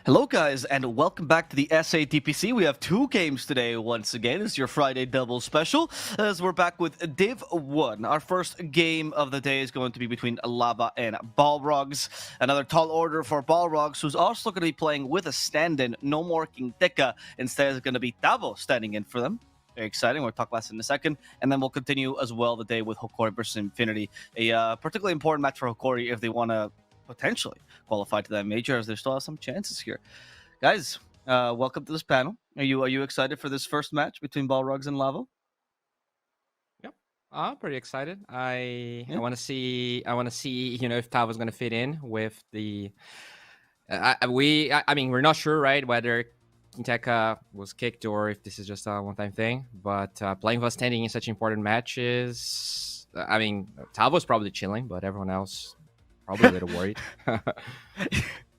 Hello guys, and welcome back to the SA DPC. We have two games today once again. It's your Friday double special, as we're back with Div 1. Our first game of the day is going to be between Lava and Balrogs. Another tall order for Balrogs, who's also going to be playing with a stand-in. No more King Tekka. Instead, it's going to be Tavo standing in for them. Very exciting. We'll talk about this in a second. And then we'll continue as well the day with Hokori versus Infinity. A particularly important match for Hokori if they want to potentially qualify to that major, as they still have some chances here. Guys, welcome to this panel. Are you excited for this first match between Balrogs and Lava? Yep, I'm pretty excited. I want to see if Tavo's going to fit in with the. I mean, we're not sure, right, whether Kinteka was kicked or if this is just a one-time thing. But playing while standing in such important matches, I mean, Tavo's probably chilling, but everyone else probably a little worried.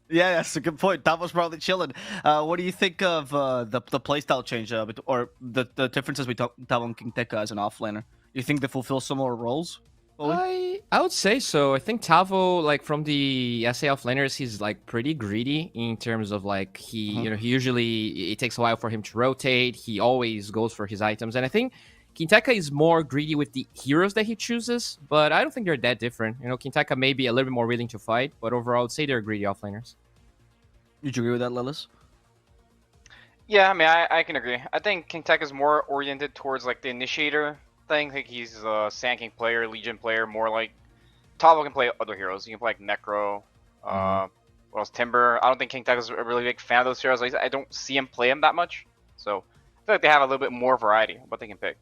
Yeah, that's a good point. Tavo's probably chilling. What do you think of the playstyle change or the differences between Tavo and King Tekka as an offlaner? Do you think they fulfill similar roles? I would say so. I think Tavo, like from the SA offlaners, he's like pretty greedy in terms of like he usually it takes a while for him to rotate. He always goes for his items, and I think Kinteka is more greedy with the heroes that he chooses, but I don't think they're that different. Kinteka may be a little bit more willing to fight, but overall, I'd say they're greedy offlaners. Did you agree with that, Lillis? Yeah, I mean, I can agree. I think Kinteka is more oriented towards like the initiator thing. I think he's a Sand King player, Legion player, more like Tavo can play other heroes. He can play like Necro, what else? Timber. I don't think Kinteka's a really big fan of those heroes. I don't see him play them that much, so I feel like they have a little bit more variety of what they can pick.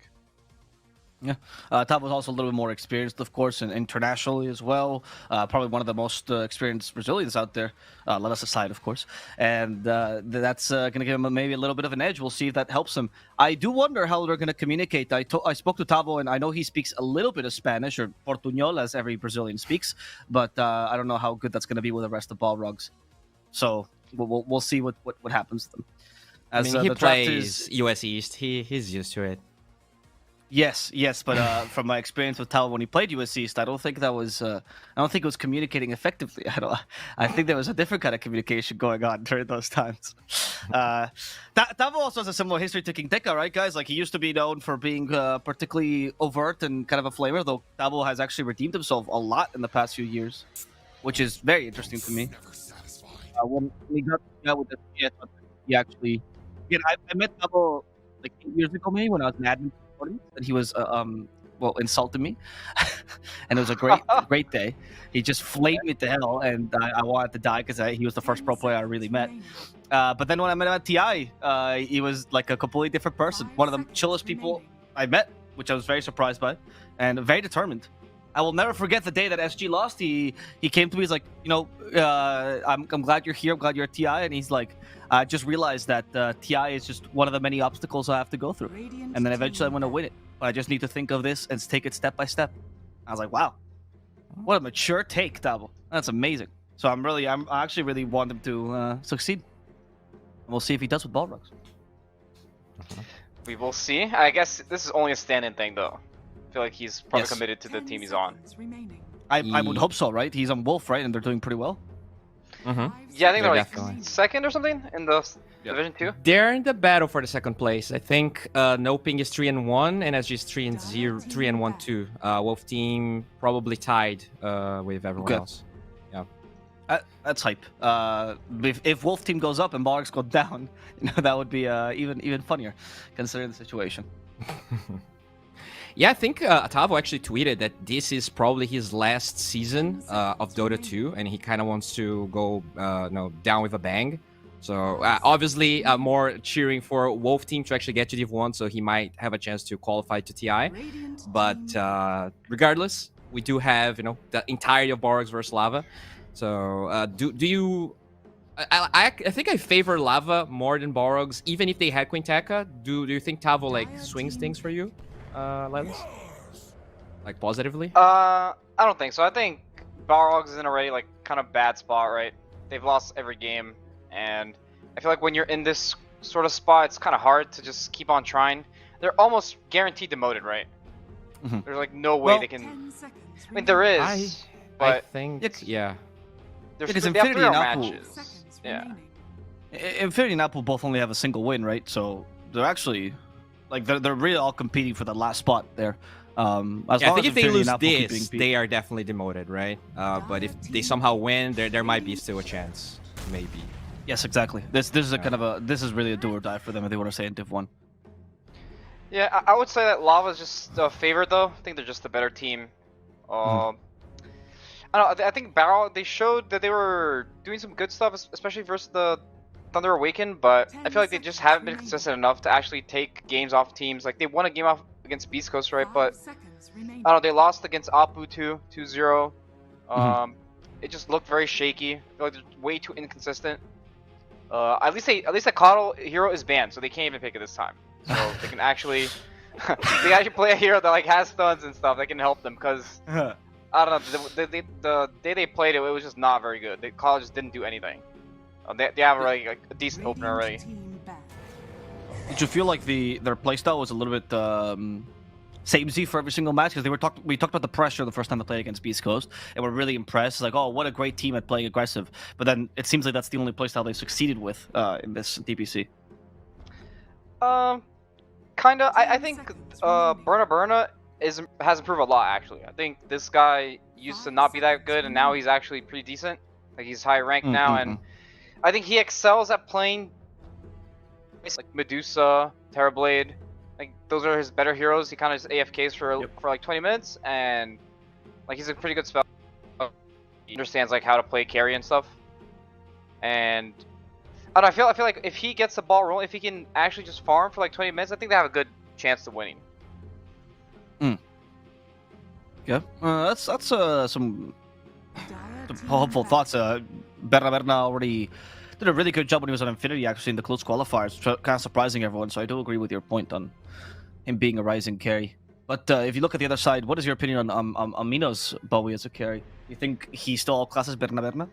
Yeah, Tavo's also a little bit more experienced, of course, and internationally as well. Probably one of the most experienced Brazilians out there, let us aside, of course. And that's going to give him maybe a little bit of an edge. We'll see if that helps him. I do wonder how they're going to communicate. I spoke to Tavo, and I know he speaks a little bit of Spanish, or Portuñol, as every Brazilian speaks, but I don't know how good that's going to be with the rest of Balrogs. So we'll see what happens to them. As, he plays US East. He's used to it. Yes, but from my experience with Tavo when he played US East, I don't think that was. I don't think it was communicating effectively. I think there was a different kind of communication going on during those times. Tavo also has a similar history to King Tekka, right, guys? Like he used to be known for being particularly overt and kind of a flamer, though Tavo has actually redeemed himself a lot in the past few years, which is very interesting to me. When he got with the PS, he actually. Again, I met Tavo like 8 years ago, maybe when I was an admin. And he was insulted me, and it was a great day. He just flamed me to hell, and I wanted to die because he was the first pro player I really met. But then when I met him at TI, he was like a completely different person. One of the chillest people I met, which I was very surprised by, and very determined. I will never forget the day that SG lost. He came to me. He's like, I'm glad you're here. I'm glad you're at TI. And he's like, I just realized that TI is just one of the many obstacles I have to go through. And then eventually I'm going to win it. But I just need to think of this and take it step by step. I was like, wow, what a mature take, Tavo. That's amazing. So I actually really want him to succeed. And we'll see if he does with Balrogs. We will see. I guess this is only a stand-in thing, though. I feel like he's probably committed to the team he's on. I would hope so, right? He's on Wolf, right? And they're doing pretty well. Yeah, I think they're like second or something in the Division 2. They're in the battle for the second place. I think Noping is 3-1 and SG is 3-1 too. Wolf team probably tied with everyone else. Yeah, that's hype. If Wolf team goes up and Balrogs go down, that would be even funnier, considering the situation. Yeah, I think Tavo actually tweeted that this is probably his last season of Dota 2, and he kind of wants to go down with a bang. So obviously more cheering for Wolf team to actually get to Div 1, so he might have a chance to qualify to TI. But regardless, we do have the entirety of Balrogs versus Lava. So do you? I think I favor Lava more than Balrogs, even if they had Quinteka. Do you think Tavo like swings things for you? Lens? Like positively? I don't think so. I think Balrogs is in a really like kind of bad spot, right? They've lost every game, and I feel like when you're in this sort of spot, it's kind of hard to just keep on trying. They're almost guaranteed demoted, right? There's like no way they can. I mean, there is, but I think yeah. There's it is they have Infinity 3 now. matches. Yeah. Infinity and Apple both only have a single win, right? So they're actually like they're really all competing for the last spot there. As Yeah, I long think as if they Infinity lose and Apple keep this, being beat. they are definitely demoted, right? But if they somehow win, there might be still a chance, maybe. Yes, exactly. This is a Yeah. kind of this is really a do or die for them if they want to stay in Div 1. Yeah, I would say that Lava's just favored though. I think they're just the better team. I don't know. I think Barrel they showed that they were doing some good stuff, especially versus the Thunder Awakened. But I feel like they just haven't been consistent enough to actually take games off teams. Like they won a game off against Beast Coast, right? But I don't know. They lost against Apu 2-0. It just looked very shaky. I feel like they're way too inconsistent. At least the Coddle hero is banned, so they can't even pick it this time. So they can actually they actually play a hero that like has stuns and stuff that can help them. Cause I don't know, the day they played it, it was just not very good. The Coddle just didn't do anything. They have already like a decent opener already. Did you feel like their playstyle was a little bit samey for every single match? Because we talked about the pressure the first time they played against Beast Coast, and we're really impressed. Like, oh, what a great team at playing aggressive. But then it seems like that's the only playstyle they succeeded with in this DPC. Kinda. I think Burna has improved a lot actually. I think this guy used to not be that good, and now he's actually pretty decent. Like he's high ranked now, and I think he excels at playing like Medusa, Terrorblade. Like those are his better heroes. He kind of just AFKs for like 20 minutes, and like he's a pretty good spell. He understands like how to play carry and stuff. And I don't know, I feel like if he gets the ball rolling, if he can actually just farm for like 20 minutes, I think they have a good chance to winning. Yeah, that's some hopeful thoughts. Berna already did a really good job when he was on Infinity, actually, in the close qualifiers, kind of surprising everyone. So I do agree with your point on him being a rising carry. But if you look at the other side, what is your opinion on Mino's Bowie as a carry? You think he still outclasses Berna?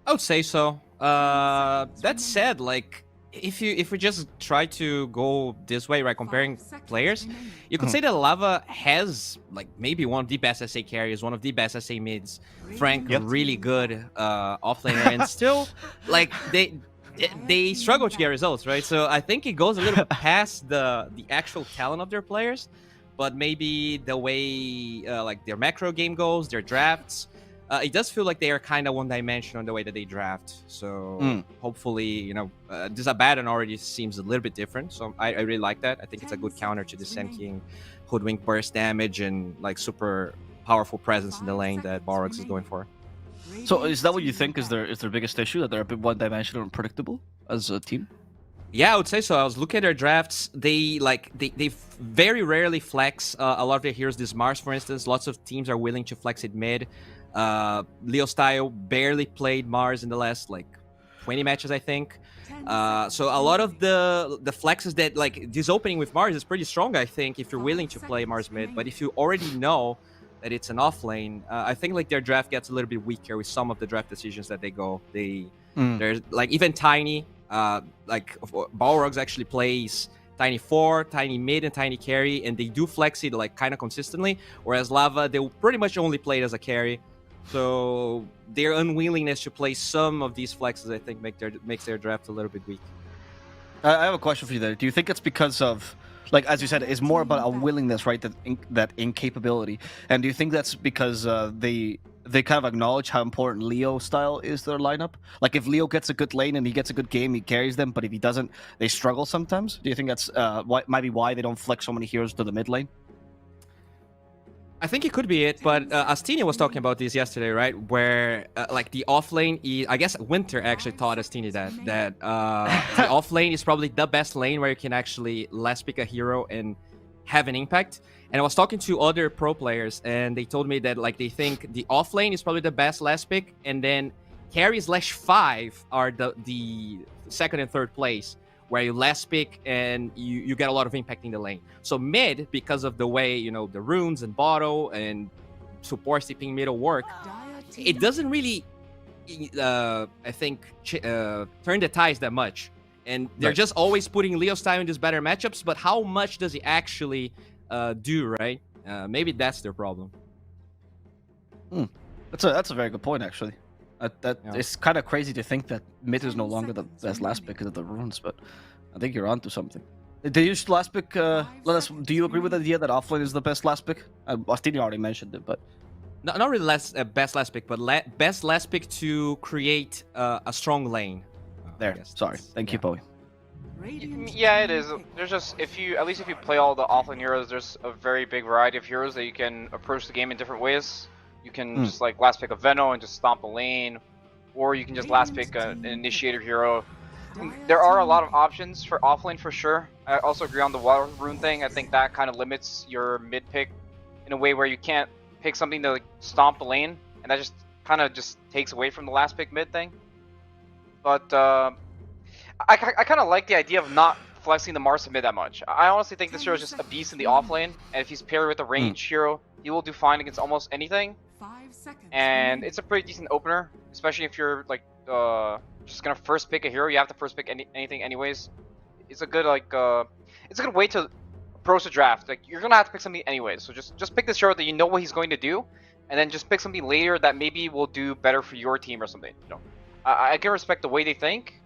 I would say so. That said, like if we just try to go this way, right, comparing players, you could say that Lava has like maybe one of the best SA carries, one of the best SA mids. Frank, really good offlaner, and still like they struggle to get results, right? So I think it goes a little past the actual talent of their players, but maybe the way like their macro game goes, their drafts. It does feel like they are kind of one-dimensional in the way that they draft. So hopefully, you know, this Abaddon already seems a little bit different. So I really like that. I think it's a good counter to the Sand King Hoodwink burst damage and like super powerful presence in the lane that Balrogs is going for. So is that what you think is their biggest issue, that they're a bit one-dimensional and predictable as a team? Yeah, I would say so. I was looking at their drafts. They very rarely flex a lot of their heroes. This Mars, for instance, lots of teams are willing to flex it mid. Leo Style barely played Mars in the last like 20 matches, I think. So a lot of the flexes that like this opening with Mars is pretty strong, I think, if you're willing to play Mars mid. But if you already know that it's an off lane, I think like their draft gets a little bit weaker with some of the draft decisions that they go. There's like even Tiny, like Balrogs actually plays Tiny 4, Tiny mid, and Tiny carry, and they do flex it like kind of consistently. Whereas Lava, they will pretty much only play it as a carry. So their unwillingness to play some of these flexes, I think, makes their draft a little bit weak. I have a question for you there. Do you think it's because of, like, as you said, it's more about a willingness, right, that incapability? And do you think that's because they kind of acknowledge how important Leo style is to their lineup? Like, if Leo gets a good lane and he gets a good game, he carries them, but if he doesn't, they struggle sometimes? Do you think that's might be why they don't flex so many heroes to the mid lane? I think it could be it, but Astini was talking about this yesterday, right? Where like the off lane, I guess Winter actually taught Astini that the off lane is probably the best lane where you can actually last pick a hero and have an impact. And I was talking to other pro players, and they told me that like they think the off lane is probably the best last pick, and then carry/5 are the second and third place, where you last pick and you get a lot of impact in the lane. So mid, because of the way, you know, the runes and bottle and support stepping middle work, it doesn't really, I think, turn the ties that much. And they're just always putting Leo style in these better matchups, but how much does he actually do, right? Maybe that's their problem. That's a very good point, actually. That Yeah. it's kind of crazy to think that mid is no longer the best last pick because of the runes, but I think you're onto something. Did you last pick? Let us. Do you agree with the idea that offlane is the best last pick? Austin already mentioned it, but No, not really best last pick, but best last pick to create a strong lane. I there. guess Sorry. that's- Thank you, Bowie. Yeah, it is. There's just if you at least if you play all the offlane heroes, there's a very big variety of heroes that you can approach the game in different ways. You can just like last pick a Veno and just stomp a lane, or you can just last pick an initiator hero. There are a lot of options for offlane for sure. I also agree on the water rune thing. I think that kind of limits your mid pick in a way where you can't pick something to like, stomp a lane, and that just kind of just takes away from the last pick mid thing. But I kind of like the idea of not flexing the Mars to mid that much. I honestly think this hero is just a beast in the offlane, and if he's paired with a range hero, he will do fine against almost anything. And it's a pretty decent opener, especially if you're like just gonna first pick a hero. You have to first pick anything anyways. It's a good like it's a good way to approach the draft. Like you're gonna have to pick something anyways, so just pick this hero that you know what he's going to do, and then just pick something later that maybe will do better for your team or something. You know, I can respect the way they think,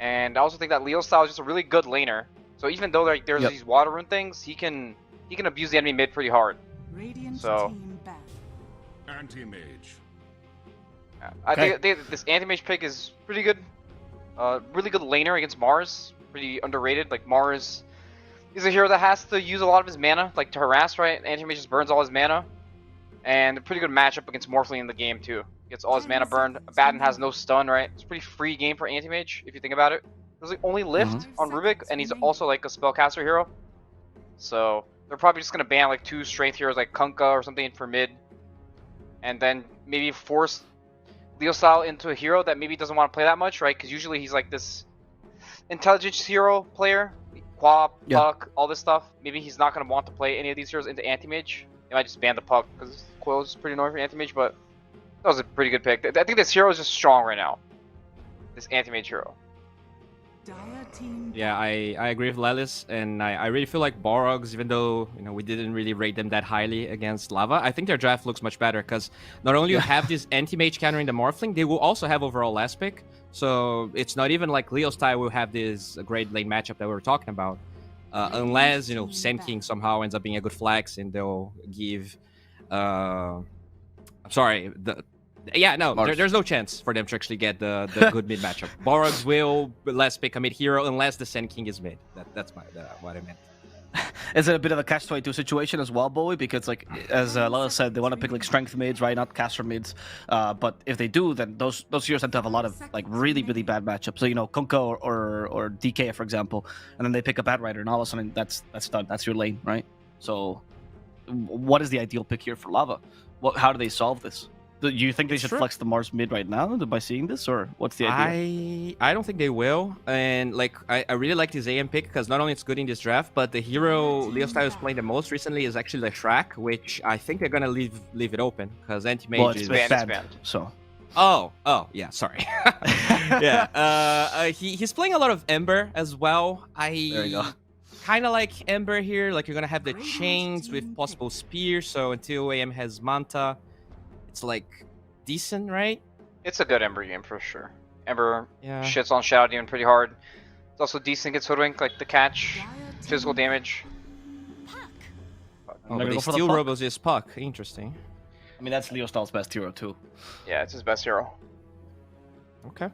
and I also think that Leo style is just a really good laner. So even though there's these water rune things, he can abuse the enemy mid pretty hard. So Anti-mage. I think this anti-mage pick is pretty good. Really good laner against Mars. Pretty underrated. Like Mars is a hero that has to use a lot of his mana, like to harass, right? Anti-mage just burns all his mana, and a pretty good matchup against Morphling in the game too. Gets all his mana burned. Abaddon has no stun, right? It's a pretty free game for anti-mage if you think about it. There's like only lift on Rubik, and he's also like a spellcaster hero. So they're probably just gonna ban like 2 strength heroes like Kunkka or something for mid, and then maybe force Leo style into a hero that maybe doesn't want to play that much, right? Because usually he's like this intelligence hero player, Quap, Puck, all this stuff. Maybe he's not going to want to play any of these heroes into anti-mage. They might just ban the Puck because Coil is pretty annoying for anti-mage, but that was a pretty good pick. I think this hero is just strong right now. This anti-mage hero. Yeah, I agree with Lelis, and I really feel like Balrogs, even though we didn't really rate them that highly against Lava, I think their draft looks much better because not only you have this anti-mage countering the Morphling, they will also have overall last pick. So it's not even like Leo style will have this great lane matchup that we were talking about, unless Sand King somehow ends up being a good flex and they'll give. I'm sorry, there's no chance for them to actually get the good mid matchup. Balrogs will last pick a mid hero unless the Sand King is mid. That's what I meant. Is it a bit of a catch-22 situation as well, Bowie? Because like as Lala said, they want to pick like strength mids, right? Not caster mids. But if they do, then those heroes tend to have a lot of like really bad matchups. So Kunkka or DK, for example, and then they pick a bad rider, and all of a sudden that's done. That's your lane, right? So what is the ideal pick here for Lava? How do they solve this? Do you think they should flex the Mars mid right now by seeing this, or what's the idea? I don't think they will, and like I really like this AM pick because not only it's good in this draft, but the hero Leo style is playing the most recently is actually the Shrek, which I think they're gonna leave it open because anti-mage is banned. So. Oh, yeah, sorry. Yeah, he's playing a lot of Ember as well. There you go. Kind of like Ember here, like you're gonna have the chains with possible spear. So until AM has Manta, it's like decent, right? It's a good Ember game for sure. Ember shits on Shadow Demon pretty hard. It's also decent against Hoodwink, like the catch, physical damage. Oh, but they steal Robos is Puck. Interesting. I mean, that's Leo Style's best hero too. Yeah, it's his best hero. Okay.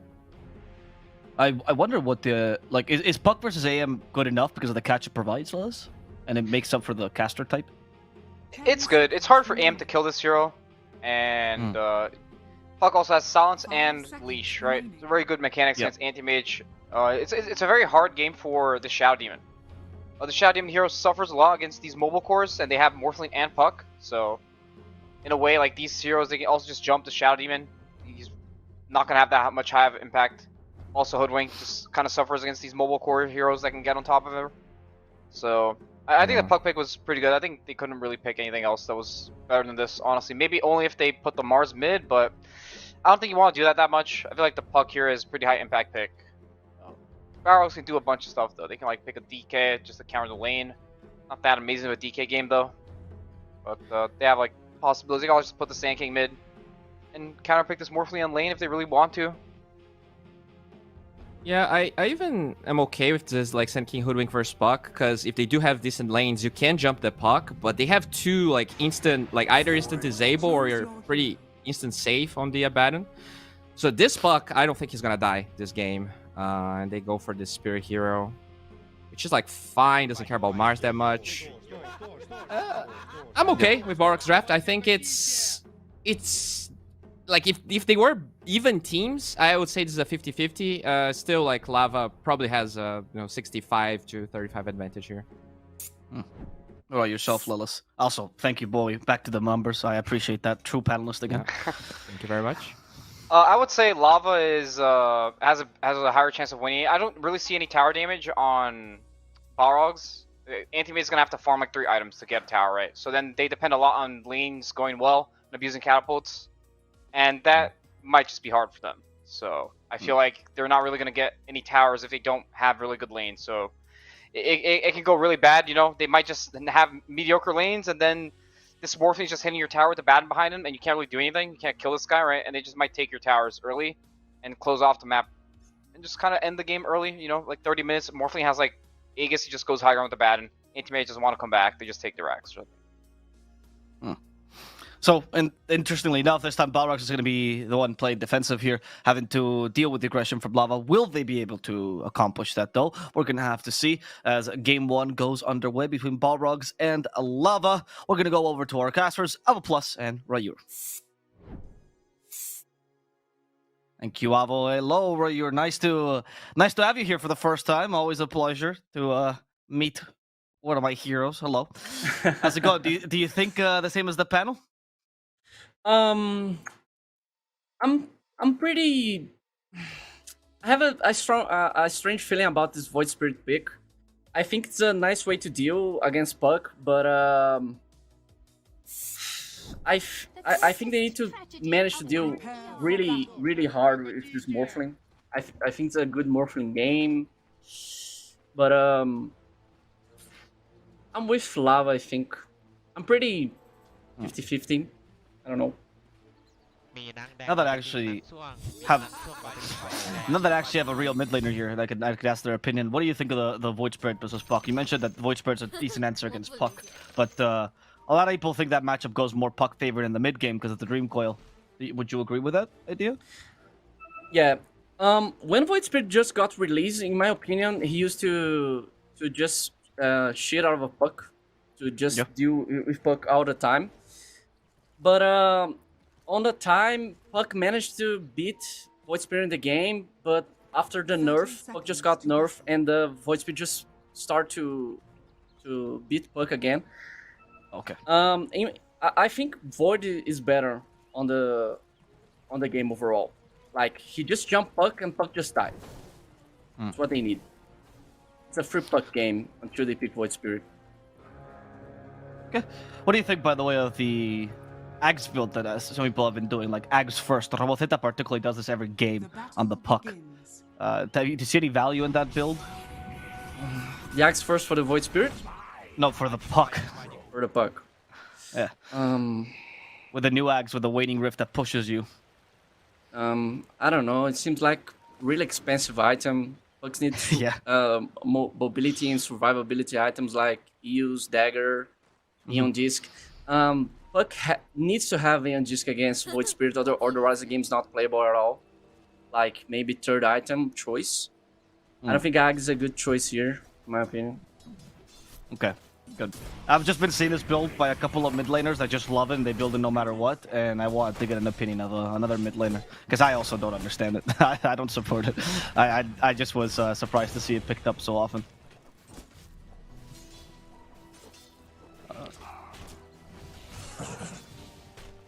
I wonder what the is Puck versus AM good enough because of the catch it provides us, and it makes up for the caster type. It's good. It's hard for AM to kill this hero, and Puck also has silence and leash, right? It's a very good mechanics against anti-mage. It's a very hard game for the Shadow Demon. The Shadow Demon hero suffers a lot against these mobile cores, and they have Morphling and Puck, so in a way, like these heroes, they can also just jump the Shadow Demon. He's not gonna have that much high of impact. Also, Hoodwink just kind of suffers against these mobile core heroes that can get on top of her. So I think the Puck pick was pretty good. I think they couldn't really pick anything else that was better than this, honestly. Maybe only if they put the Mars mid, but I don't think you want to do that much. I feel like the Puck here is a pretty high impact pick. Balrogs can do a bunch of stuff though. They can like pick a DK just to counter the lane. Not that amazing of a DK game though. But they have like possibilities. They can always just put the Sand King mid. and counterpick this Morphling on lane if they really want to. Yeah, I even am okay with this like Sand King Hoodwink versus Puck, because if they do have decent lanes, you can jump the Puck, but they have two like instant, like either instant disable or you're pretty instant safe on the Abaddon. So this Puck, I don't think he's gonna die this game. And they go for this Spirit Hero, which is like fine, doesn't care about Mars that much. I'm okay with Balrogs draft. I think it's like if they were even teams, I would say this is a 50-50. Still, like Lava probably has a 65 to 35 advantage here. What about yourself, Lilith? Also, thank you, boy. Back to the numbers. I appreciate that. True panelist again. Yeah. Thank you very much. I would say Lava is has a higher chance of winning. I don't really see any tower damage on Balrogs. Anti-Mate's gonna have to farm like 3 items to get a tower, right? So then they depend a lot on lanes going well and abusing catapults, and that might just be hard for them. So I feel like they're not really gonna get any towers if they don't have really good lanes. So it can go really bad. They might just have mediocre lanes, and then this Morphling just hitting your tower with a Batten behind him, and you can't really do anything. You can't kill this guy, right? And they just might take your towers early and close off the map and just kind of end the game early. Like 30 minutes. Morphling has like Aegis, he just goes high ground with the Batten. Anti-Mage doesn't want to come back. They just take their Axe. So, and interestingly enough, this time Balrogs is going to be the one playing defensive here, having to deal with the aggression from Lava. Will they be able to accomplish that, though? We're going to have to see as Game 1 goes underway between Balrogs and Lava. We're going to go over to our casters, Epulze and Rayuur. Thank you, Avo. Hello, Rayuur. Nice to have you here for the first time. Always a pleasure to meet one of my heroes. Hello. How's it going? Do you think the same as the panel? I'm pretty. I have a strange feeling about this Void Spirit pick. I think it's a nice way to deal against Puck, but I think they need to manage to deal really hard with this Morphling. I think it's a good Morphling game, but I'm with Lava. I think I'm pretty 50-50. I don't know. Now that I actually have a real mid laner here, and I could ask their opinion. What do you think of the Void Spirit versus Puck? You mentioned that Void Spirit's a decent answer against Puck, but a lot of people think that matchup goes more Puck favored in the mid game because of the Dream Coil. Would you agree with that idea? Yeah. When Void Spirit just got released, in my opinion, he used to just shit out of a Puck, to just deal with Puck all the time. But on the time, Puck managed to beat Void Spirit in the game, but after the nerf, Puck just got nerfed, and the Void Spirit just start to beat Puck again. Okay. I think Void is better on the game overall. Like, he just jumped Puck and Puck just died. That's what they need. It's a free Puck game until they pick Void Spirit. Okay. What do you think, by the way, of the Ags build that some people have been doing, like Ags first? Robotita particularly does this every game on the Puck. Do you see any value in that build? The Axe first for the Void Spirit? No, for the Puck. For the Puck. Yeah. With the new Ags with the Waning Rift that pushes you. I don't know. It seems like really expensive item. Pucks need mobility and survivability items like Euse, Dagger, Neon Disc. Puck needs to have Neon Disc against Void Spirit, otherwise the game's not playable at all. Like, maybe third item choice. I don't think Ag is a good choice here, in my opinion. Okay, good. I've just been seeing this build by a couple of mid laners. I just love it, and they build it no matter what. And I wanted to get an opinion of another mid laner, because I also don't understand it. I don't support it. I just was surprised to see it picked up so often.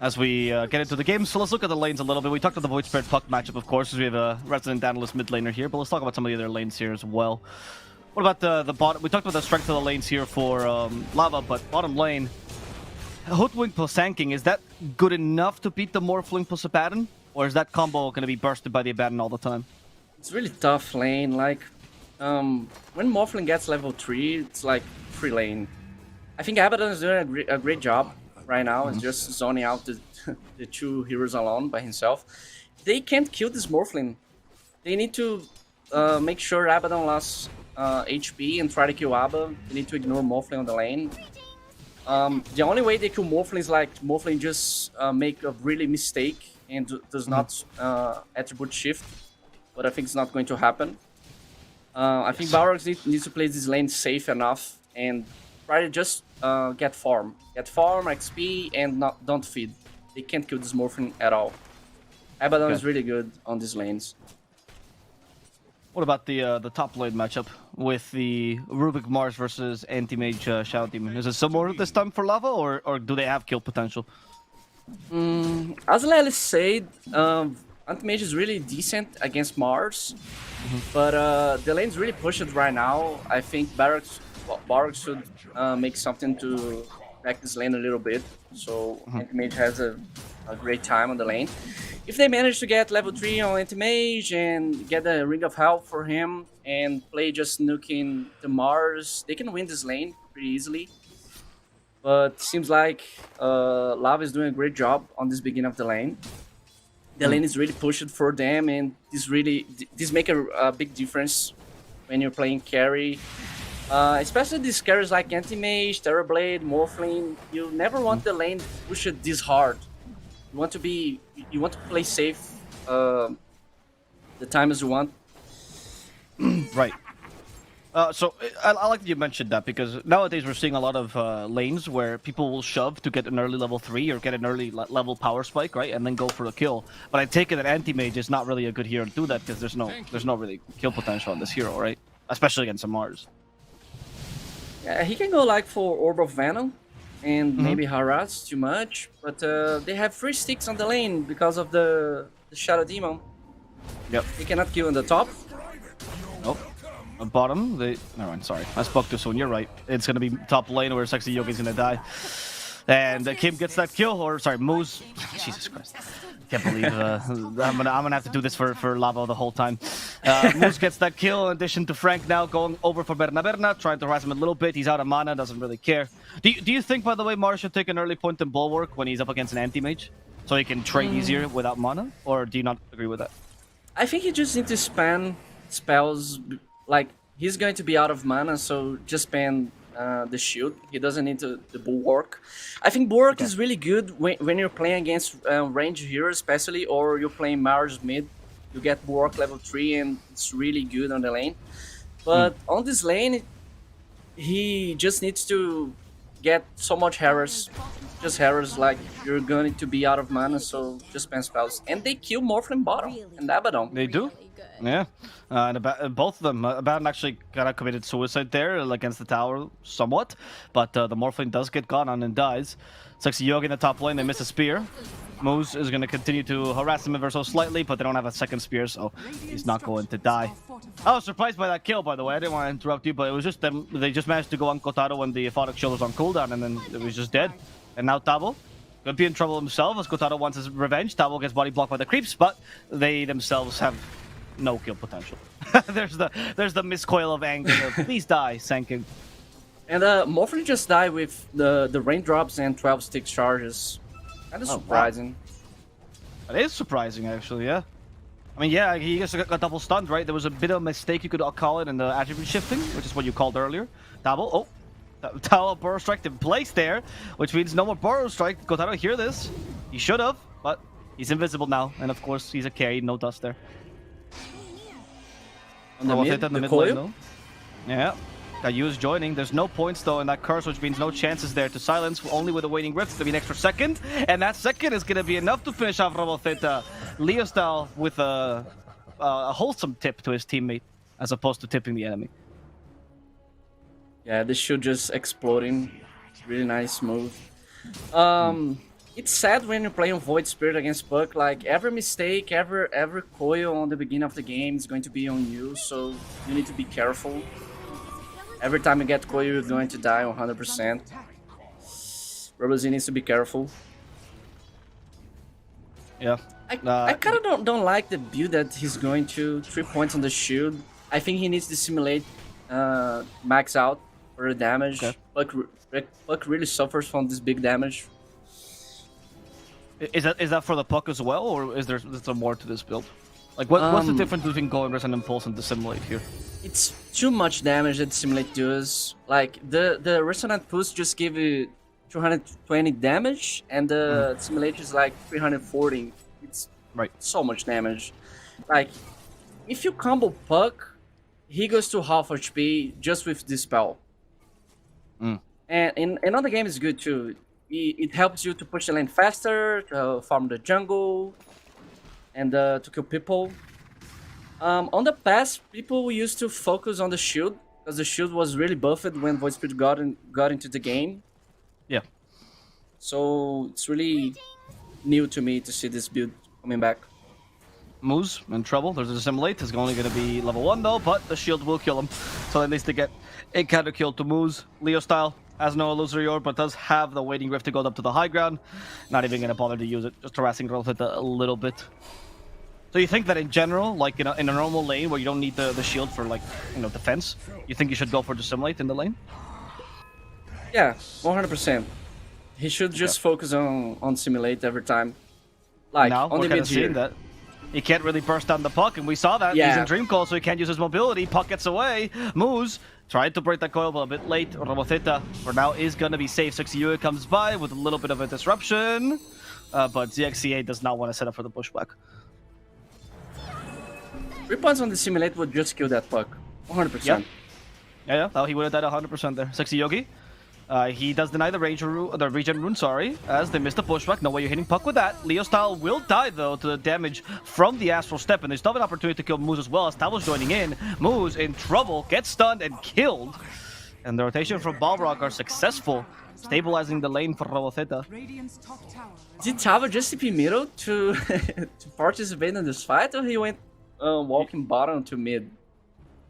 As we get into the game, so let's look at the lanes a little bit. We talked about the Void Spirit Puck matchup, of course, because we have a resident analyst mid laner here, but let's talk about some of the other lanes here as well. What about the bottom? We talked about the strength of the lanes here for Lava, but bottom lane, Hoodwink plus Sanking, is that good enough to beat the Morphling plus Abaddon? Or is that combo going to be bursted by the Abaddon all the time? It's really tough lane. Like, when Morphling gets level 3, it's like free lane. I think Abaddon is doing a great job right now. Is just zoning out the two heroes alone by himself. They can't kill this Morphling. They need to make sure Abaddon lost HP and try to kill Abba. They need to ignore Morphling on the lane. The only way they kill Morphling is like Morphling just make a really mistake and does not attribute shift. But I think it's not going to happen. I think Balrogs needs to play this lane safe enough and try to just get farm, XP, and don't feed. They can't kill this Morphling at all. Abaddon is really good on these lanes. What about the top lane matchup with the Rubik Mars versus Anti-Mage Shadow Demon? Is it similar this time for Lava, or do they have kill potential? As Lely said, Anti-Mage is really decent against Mars, but the lane's really pushed right now. I think Balrogs should make something to back this lane a little bit, so Anti-Mage has a great time on the lane. If they manage to get level 3 on Anti-Mage and get a Ring of Health for him and play just nuking the Mars, they can win this lane pretty easily. But seems like Lava is doing a great job on this beginning of the lane. The lane is really pushed for them, and this make a big difference when you're playing carry. Especially these carries like Anti-Mage, Terrorblade, Morphling. You never want the lane pushed this hard. You want to play safe the time as you want. Right. So I like that you mentioned that, because nowadays we're seeing a lot of lanes where people will shove to get an early level 3 or get an early level power spike, right, and then go for a kill. But I take it that Anti-Mage is not really a good hero to do that, because there's no really kill potential on this hero, right? Especially against a Mars. Yeah, he can go like for Orb of Venom and maybe harass too much, but they have 3 sticks on the lane because of the Shadow Demon. Yep. He cannot kill on the top. Nope. Bottom, never mind, sorry. I spoke too soon, you're right. It's gonna be top lane where Sexy Yogi's gonna die. And Kim gets that kill, or sorry, Moose. Jesus Christ. Can't believe I'm gonna have to do this for Lava the whole time. Moose gets that kill in addition to Frank now going over for Berna, trying to harass him a little bit. He's out of mana, doesn't really care. Do you think, by the way, Mars should take an early point in Bulwark when he's up against an Anti-Mage? So he can trade easier without mana? Or do you not agree with that? I think he just needs to spam spells. Like, he's going to be out of mana, so just spam the shield. He doesn't need the Bulwark. I think Bulwark is really good when you're playing against range heroes, especially, or you're playing Mars mid. You get Bulwark level 3, and it's really good on the lane. But on this lane, he just needs to get so much harass. Just harass, like, you're going to be out of mana, so just spam spells. And they kill Morphling bottom and Abaddon. They do? Yeah, and both of them. Abaddon actually kind of committed suicide there against the tower somewhat, but the Morphling does get gone on and dies. Sexy Yogi in the top lane, they miss a spear. Moose is going to continue to harass him ever so slightly, but they don't have a second spear, so he's not going to die. I was surprised by that kill, by the way. I didn't want to interrupt you, but it was just them. They just managed to go on Kotaro when the Aphotic Shield was on cooldown, and then it was just dead. And now Tabo could be in trouble himself, as Kotaro wants his revenge. Tabo gets body blocked by the creeps, but they themselves have no kill potential. there's the miscoil of anger. Please die, Sankin. And Morphling just died with the raindrops and 12 stick charges. That is surprising. Wow. It is surprising, actually, yeah. I mean, yeah, he just got double stunned, right? There was a bit of a mistake, you could call it, in the attribute shifting, which is what you called earlier. Tabo, Tabo Burrow Strike in place there, which means no more Burrow Strike. Kotaro hear this. He should have, but he's invisible now. And of course, he's a carry, no dust there. On the mid lane, though. Yeah. Rayuur is joining. There's no points though in that curse, which means no chances there to silence. Only with a waiting rift. It's gonna be an extra second, and that second is gonna be enough to finish off Robofeta. Leo style with a wholesome tip to his teammate, as opposed to tipping the enemy. Yeah, this shield just exploding. Really nice move. It's sad when you're playing Void Spirit against Puck. Like, every mistake, every coil on the beginning of the game is going to be on you, so you need to be careful. Every time you get coil, you're going to die 100%. Robozine needs to be careful. Yeah. I kind of don't like the build that he's going to. 3 points on the shield. I think he needs to simulate max out for the damage. Okay. Puck really suffers from this big damage. Is that for the puck as well, or is there more to this build? Like, what's the difference between going versus an Impulse and Dissimulate here? It's too much damage that Dissimulate does. Like, the Resonant Pulse just give you 220 damage, and the Dissimulate is like 340. It's so much damage. Like, if you combo Puck, he goes to half HP just with Dispel. And in other games, it's good too. It helps you to push the lane faster, to farm the jungle, and to kill people. On the past, people used to focus on the shield, because the shield was really buffed when Void Spirit got into the game. Yeah. So it's really new to me to see this build coming back. Moose in trouble. There's a Dissimulate. It's only going to be level 1 though, but the shield will kill him. So at least they get a counter kill to Moose. Leo style has no illusory orb, but does have the waiting rift to go up to the high ground. Not even going to bother to use it. Just harassing Rosetta a little bit. So you think that in general, like in a normal lane where you don't need the shield for, like, you know, defense, you think you should go for Dissimulate in the lane? Yeah, 100%. He should just focus on Simulate every time. Like, now on we're the kind mid of seeing that. He can't really burst down the puck, and we saw that. Yeah. He's in Dream Coil, so he can't use his mobility. Puck gets away. Moose tried to break that coil, but a bit late. Roboceta for now is going to be safe. 6U comes by with a little bit of a disruption, but ZXCA does not want to set up for the pushback. 3 points on the Simulate would just kill that puck. 100%. Yeah. Oh, he would have died 100% there. Sexy Yogi. He does deny the regen rune, sorry, as they missed the pushback. No way you're hitting puck with that. Leo Style will die, though, to the damage from the Astral Step, and they still have an opportunity to kill Moose as well, as Tabo's joining in. Moose in trouble, gets stunned and killed. And the rotation from Balrog are successful, stabilizing the lane for Roboceta. Did Tavo just TP middle to to participate in this fight, or he went walking bottom to mid?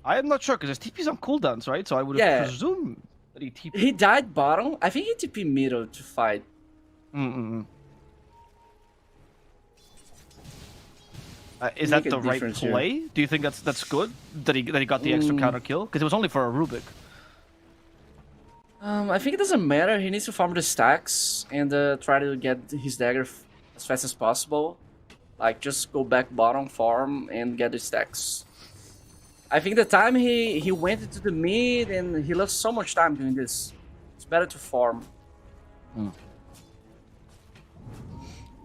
I am not sure, because his TP's on cooldowns, right? So I would presume that he TP. He died bottom. I think he TP middle to fight. Is that the right play? Here. Do you think that's good that he got the extra counter kill? Because it was only for a Rubik. I think it doesn't matter. He needs to farm the stacks and try to get his dagger as fast as possible. Like, just go back bottom, farm, and get the stacks. I think the time he went into the mid and he lost so much time doing this. It's better to farm.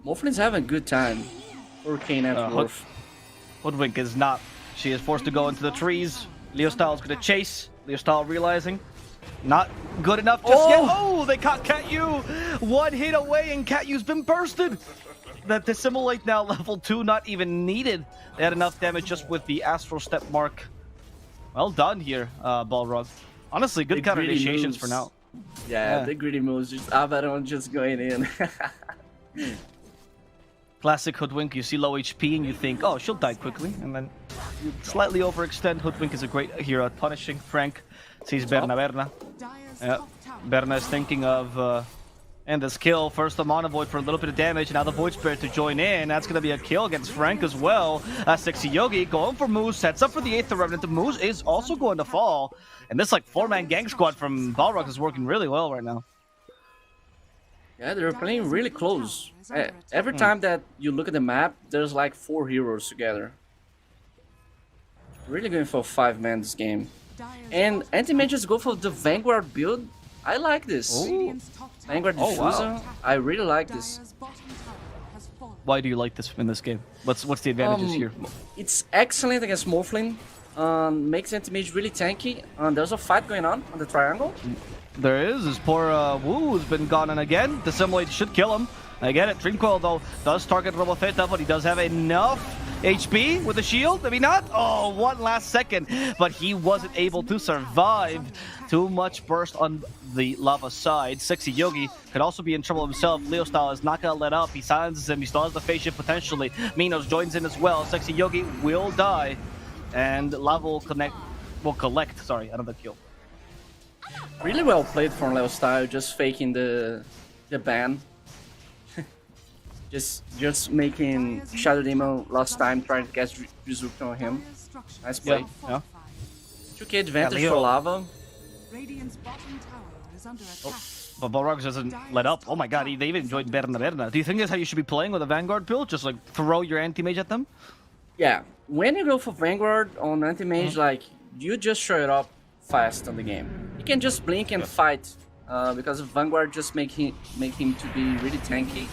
Morphlin's having a good time. Hurricane after Hoodwink is not. She is forced to go into the trees. Leo Style's gonna chase. Leo Style realizing not good enough just yet. Oh, they caught Cat-U. One hit away and Cat-U's been bursted. The Dissimulate now level 2, not even needed. They had enough damage just with the Astral Step mark. Well done here, Balrog. Honestly, good counter initiations for now. Yeah, the greedy moves. Just Abaddon just going in. Classic Hoodwink. You see low HP and you think, oh, she'll die quickly. And then you slightly overextend. Hoodwink is a great hero at punishing. Frank sees Berna. Berna is thinking of... and this kill, first the Mana Void for a little bit of damage, and now the Void Spirit to join in. That's going to be a kill against Frank as well. Sexy Yogi going for Moose, sets up for the 8th Revenant. The Moose is also going to fall. And this like 4-man gang squad from Balrogs is working really well right now. Yeah, they're playing really close. Every time that you look at the map, there's like 4 heroes together. Really going for 5-man this game. And anti-mages go for the Vanguard build. I like this. Ooh. Vanguard Diffuser. I really like this. Why do you like this in this game? What's the advantages here? It's excellent against Morphling. Makes anti-mage really tanky. There's a fight going on the triangle. There is. His poor Woo has been gone, and again, Dissimulate should kill him. I get it. Dream Coil, though, does target Roboceta, but he does have enough HP with the shield. Maybe not. Oh, one last second. But he wasn't able to survive. Too much burst on the lava side. Sexy Yogi could also be in trouble himself. Leo Style is not going to let up. He silences him. He still has the face shift potentially. Minos joins in as well. Sexy Yogi will die. And lava will collect another kill. Really well played from Leo Style, just faking the ban. just making Shadow Demon last time, trying to get Resurrect on him. Nice play. Yeah. 2k advantage for Lava. But Balrogs doesn't let up. Oh my god, they even joined Berna. Do you think that's how you should be playing with a Vanguard build? Just like throw your anti-mage at them? Yeah, when you go for Vanguard on anti-mage, like, you just show it up fast on the game. You can just blink and fight, because Vanguard just make him to be really tanky.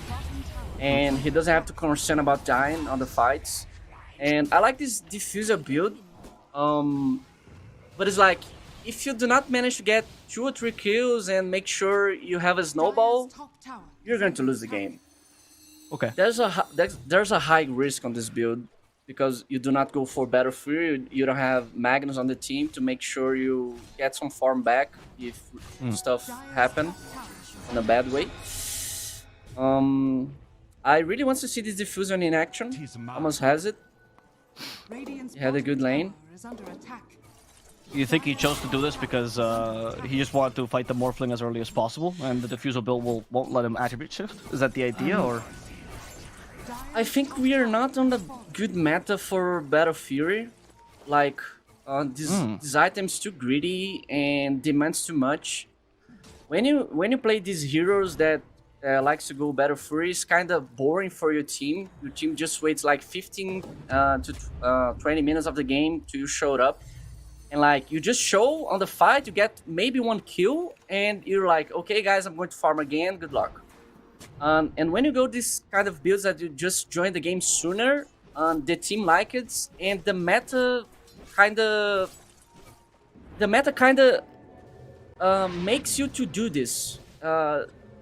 And he doesn't have to concern about dying on the fights. And I like this diffuser build, but it's like, if you do not manage to get 2 or 3 kills and make sure you have a snowball, you're going to lose the game. Okay. There's a high risk on this build because you do not go for Battle Fury. You don't have Magnus on the team to make sure you get some farm back if stuff happen in a bad way. I really want to see this diffuser in action. Almost has it. He had a good lane. You think he chose to do this because he just wanted to fight the Morphling as early as possible, and the diffusal build won't let him attribute shift? Is that the idea, or? I think we are not on the good meta for Battle Fury. Like, this item is too greedy and demands too much. When you play these heroes that likes to go Battle Fury, it's kind of boring for your team. Your team just waits like 15 to 20 minutes of the game to show up. And like, you just show on the fight, you get maybe 1 kill, and you're like, okay guys, I'm going to farm again, good luck. And when you go this kind of builds that you just join the game sooner, the team like it, and the meta kinda makes you to do this.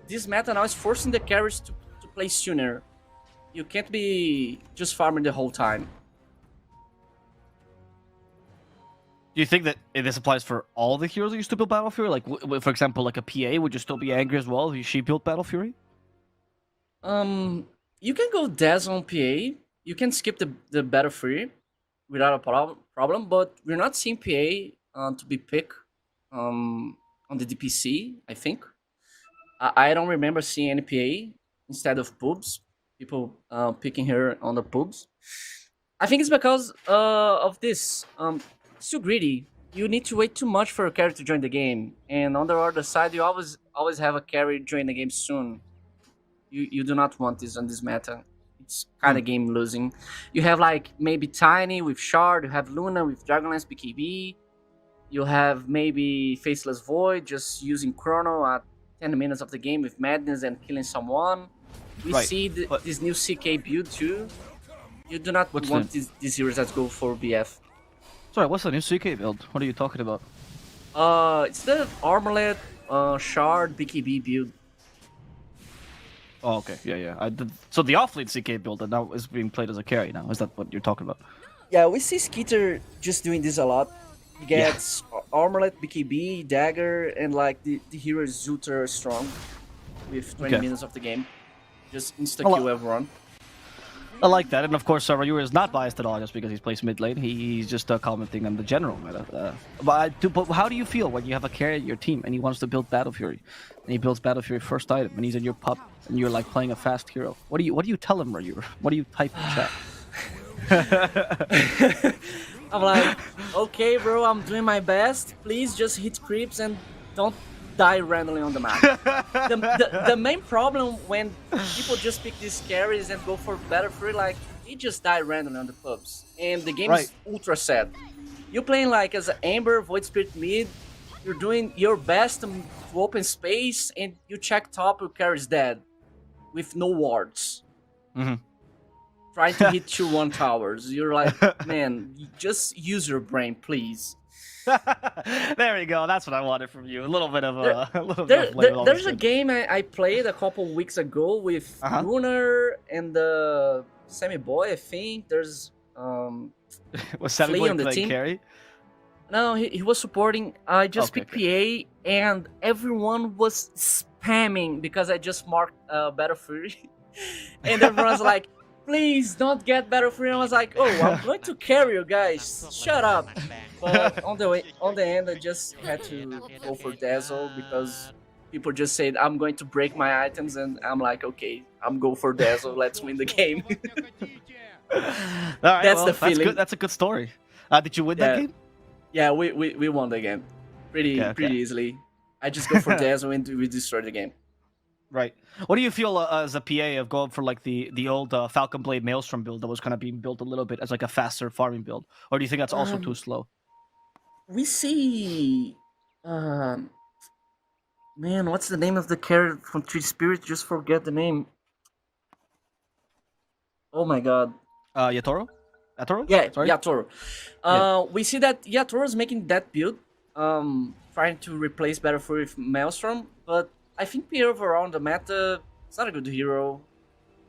This meta now is forcing the carries to play sooner. You can't be just farming the whole time. Do you think that this applies for all the heroes that used to build Battle Fury? Like, for example, like a PA, would you still be angry as well if she built Battle Fury? You can go Daz on PA. You can skip the Battle Fury without a problem, but we're not seeing PA to be picked on the DPC, I think. I don't remember seeing any PA instead of pubs. People picking her on the pubs. I think it's because of this. It's too greedy. You need to wait too much for a carry to join the game, and on the other side, you always have a carry join the game soon. You do not want this on this meta. It's kind of game losing. You have like maybe Tiny with Shard. You have Luna with Dragonlance BKB. You have maybe Faceless Void just using Chrono at 10 minutes of the game with Madness and killing someone. We see this new CK build too. You do not want these heroes that go for BF. Sorry, what's the new CK build? What are you talking about? It's the Armlet, Shard, BKB build. Oh, okay, yeah. So the off-lane CK build that now is being played as a carry now. Is that what you're talking about? Yeah, we see Skeeter just doing this a lot. He gets Armlet, BKB, Dagger, and like the hero is ultra strong with 20 minutes of the game. Just insta-kill everyone. I like that, and of course, Rayuur is not biased at all just because he's plays mid lane. He's just commenting on the general meta. But how do you feel when you have a carry at your team and he wants to build Battle Fury, and he builds Battle Fury first item, and he's in your pup, and you're like playing a fast hero? What do you tell him, Rayuur? What do you type in chat? I'm like, okay, bro, I'm doing my best. Please just hit creeps and don't die randomly on the map. the main problem when people just pick these carries and go for Battle Fury, like, they just die randomly on the pubs. And the game is ultra sad. You're playing like as an Amber, Void Spirit mid, you're doing your best to open space, and you check top, your carry's dead. With no wards. Trying to hit 2-1 towers. You're like, man, just use your brain, please. There we go. That's what I wanted from you. A little bit of there's a game I played a couple weeks ago with Lunar and the Sammy Boy. I think there's was Sammy Boy on the team. Carry? No, he was supporting. I just picked PA, and everyone was spamming because I just marked Battle Fury, and everyone's like, please don't get Battle Fury. And I was like, oh, I'm going to carry you guys. Shut up. But on the end, I just had to go for Dazzle because people just said I'm going to break my items, and I'm like, okay, I'm going for Dazzle. Let's win the game. All right, that's the feeling. Good. That's a good story. Did you win that game? Yeah, we won the game pretty easily. I just go for Dazzle and we destroy the game. Right. What do you feel as a PA of going for like the old Falcon Blade Maelstrom build that was kind of being built a little bit as like a faster farming build, or do you think that's also too slow? We see, man, what's the name of the character from Tree Spirit? Just forget the name. Oh my god. Yatoro? Yatoro? Yeah, Sorry? Yatoro. Yeah. We see that Yatoro is making that build, trying to replace Battlefield with Maelstrom, but I think PA overall in the meta, it's not a good hero.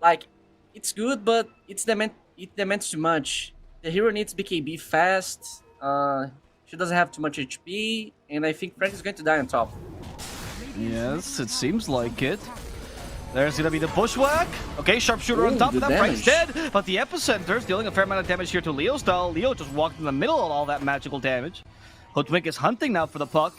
Like, it's good, but it demands too much. The hero needs BKB fast. She doesn't have too much HP, and I think Frank is going to die on top. Yes, it seems like it. There's gonna be the bushwhack. Okay, sharpshooter on Ooh, top of the that. Frank's damage. dead, but the epicenter's dealing a fair amount of damage here to Leo style. Leo just walked in the middle of all that magical damage. Hoodwink is hunting now for the puck.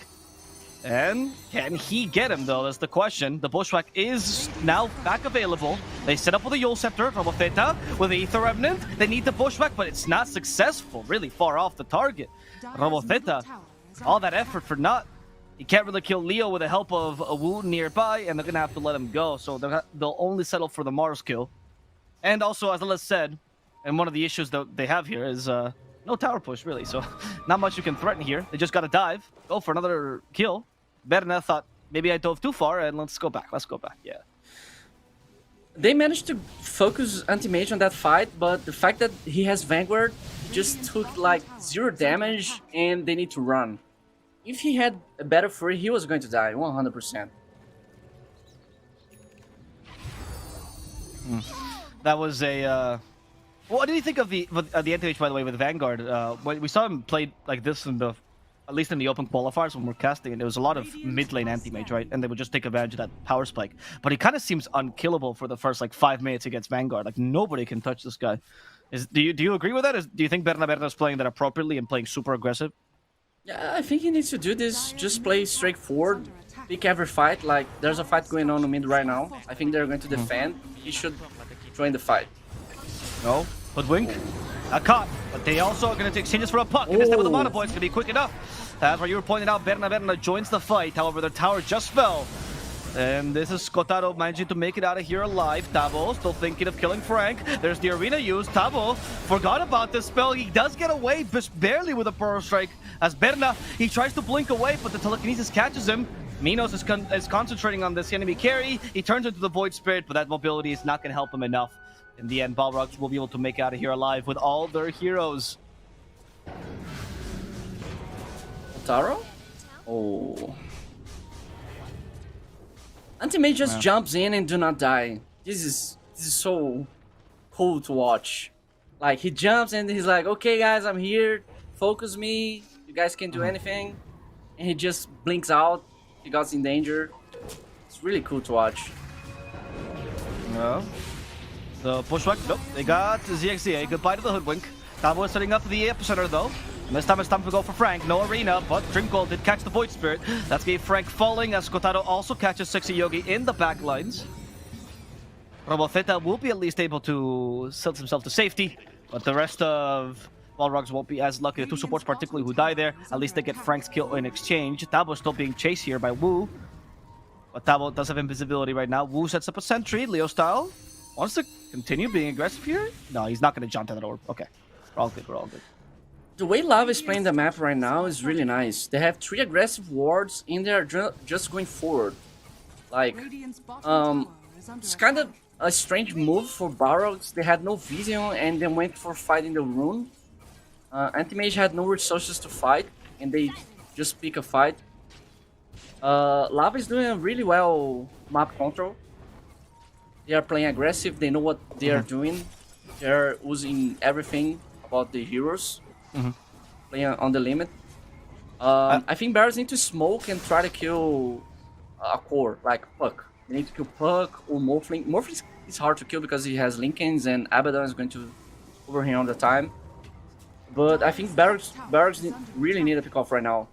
And can he get him, though? That's the question. The bushwhack is now back available. They set up with a Yule Scepter, Robofeta, with Aether Remnant. They need the bushwhack, but it's not successful. Really far off the target. Robofeta, all that effort for naught. He can't really kill Leo with the help of a Wu nearby, and they're going to have to let him go. So they'll only settle for the Mars kill. And also, as Alyssa said, and one of the issues that they have here is no tower push, really. So not much you can threaten here. They just got to dive, go for another kill. Berna thought, maybe I dove too far, and let's go back. Let's go back, yeah. They managed to focus Anti-Mage on that fight, but the fact that he has Vanguard just took like 0 damage, and they need to run. If he had a better Fury, he was going to die, 100%. That was a... What do you think of the Anti-Mage, by the way, with Vanguard? When we saw him play like this in the... At least in the open qualifiers when we're casting, and there was a lot of mid lane anti-mage, right? And they would just take advantage of that power spike. But he kind of seems unkillable for the first like 5 minutes against Vanguard. Like nobody can touch this guy. Do you agree with that? Do you think Berna is playing that appropriately and playing super aggressive? Yeah, I think he needs to do this. Just play straightforward, pick every fight. Like there's a fight going on in mid right now. I think they're going to defend. He should join the fight. No, but Wink, a caught. But they also are going to exchange this for a puck. And this time with the mana point, it's going to be quick enough. As Rayuur pointed out, Berna joins the fight. However, their tower just fell. And this is Kotaro managing to make it out of here alive. Tabo still thinking of killing Frank. There's the arena use. Tabo forgot about this spell. He does get away, just barely with a Burrow Strike. As Berna, he tries to blink away, but the telekinesis catches him. Minos is concentrating on this enemy carry. He turns into the Void Spirit, but that mobility is not going to help him enough. In the end, Balrogs will be able to make it out of here alive with all their heroes. Taro? Oh. Anti-Mage just jumps in and do not die. This is so cool to watch. Like, he jumps and he's like, okay guys, I'm here. Focus me. You guys can't do anything. And he just blinks out. He got in danger. It's really cool to watch. No. The pushback, nope. They got ZXZA. Goodbye to the Hoodwink. Tabo is setting up the epicenter though. And this time it's time to go for Frank. No arena, but Trinkle did catch the Void Spirit. That's gave Frank falling as Kotaro also catches Sexy Yogi in the back lines. Robofeta will be at least able to tilt himself to safety, but the rest of Balrogs won't be as lucky. The 2 supports particularly who die there, at least they get Frank's kill in exchange. Tabo still being chased here by Wu. But Tabo does have invisibility right now. Wu sets up a sentry, Leo style. Wants to continue being aggressive here? No, he's not going to jump to that orb. Okay, we're all good, we're all good. The way Lava is playing the map right now is really nice. They have 3 aggressive wards and they're just going forward. Like, it's kind of a strange move for Balrogs. They had no vision and they went for fighting the rune. Anti-Mage had no resources to fight and they just pick a fight. Lava is doing really well map control. They are playing aggressive, they know what they are doing. They're using everything about the heroes. Playing on the limit. I think Barons need to smoke and try to kill a core, like Puck. They need to kill Puck or Morphling. Morphling is hard to kill because he has Linkens and Abaddon is going to over him all the time. But I think Barracks really need to pick off right now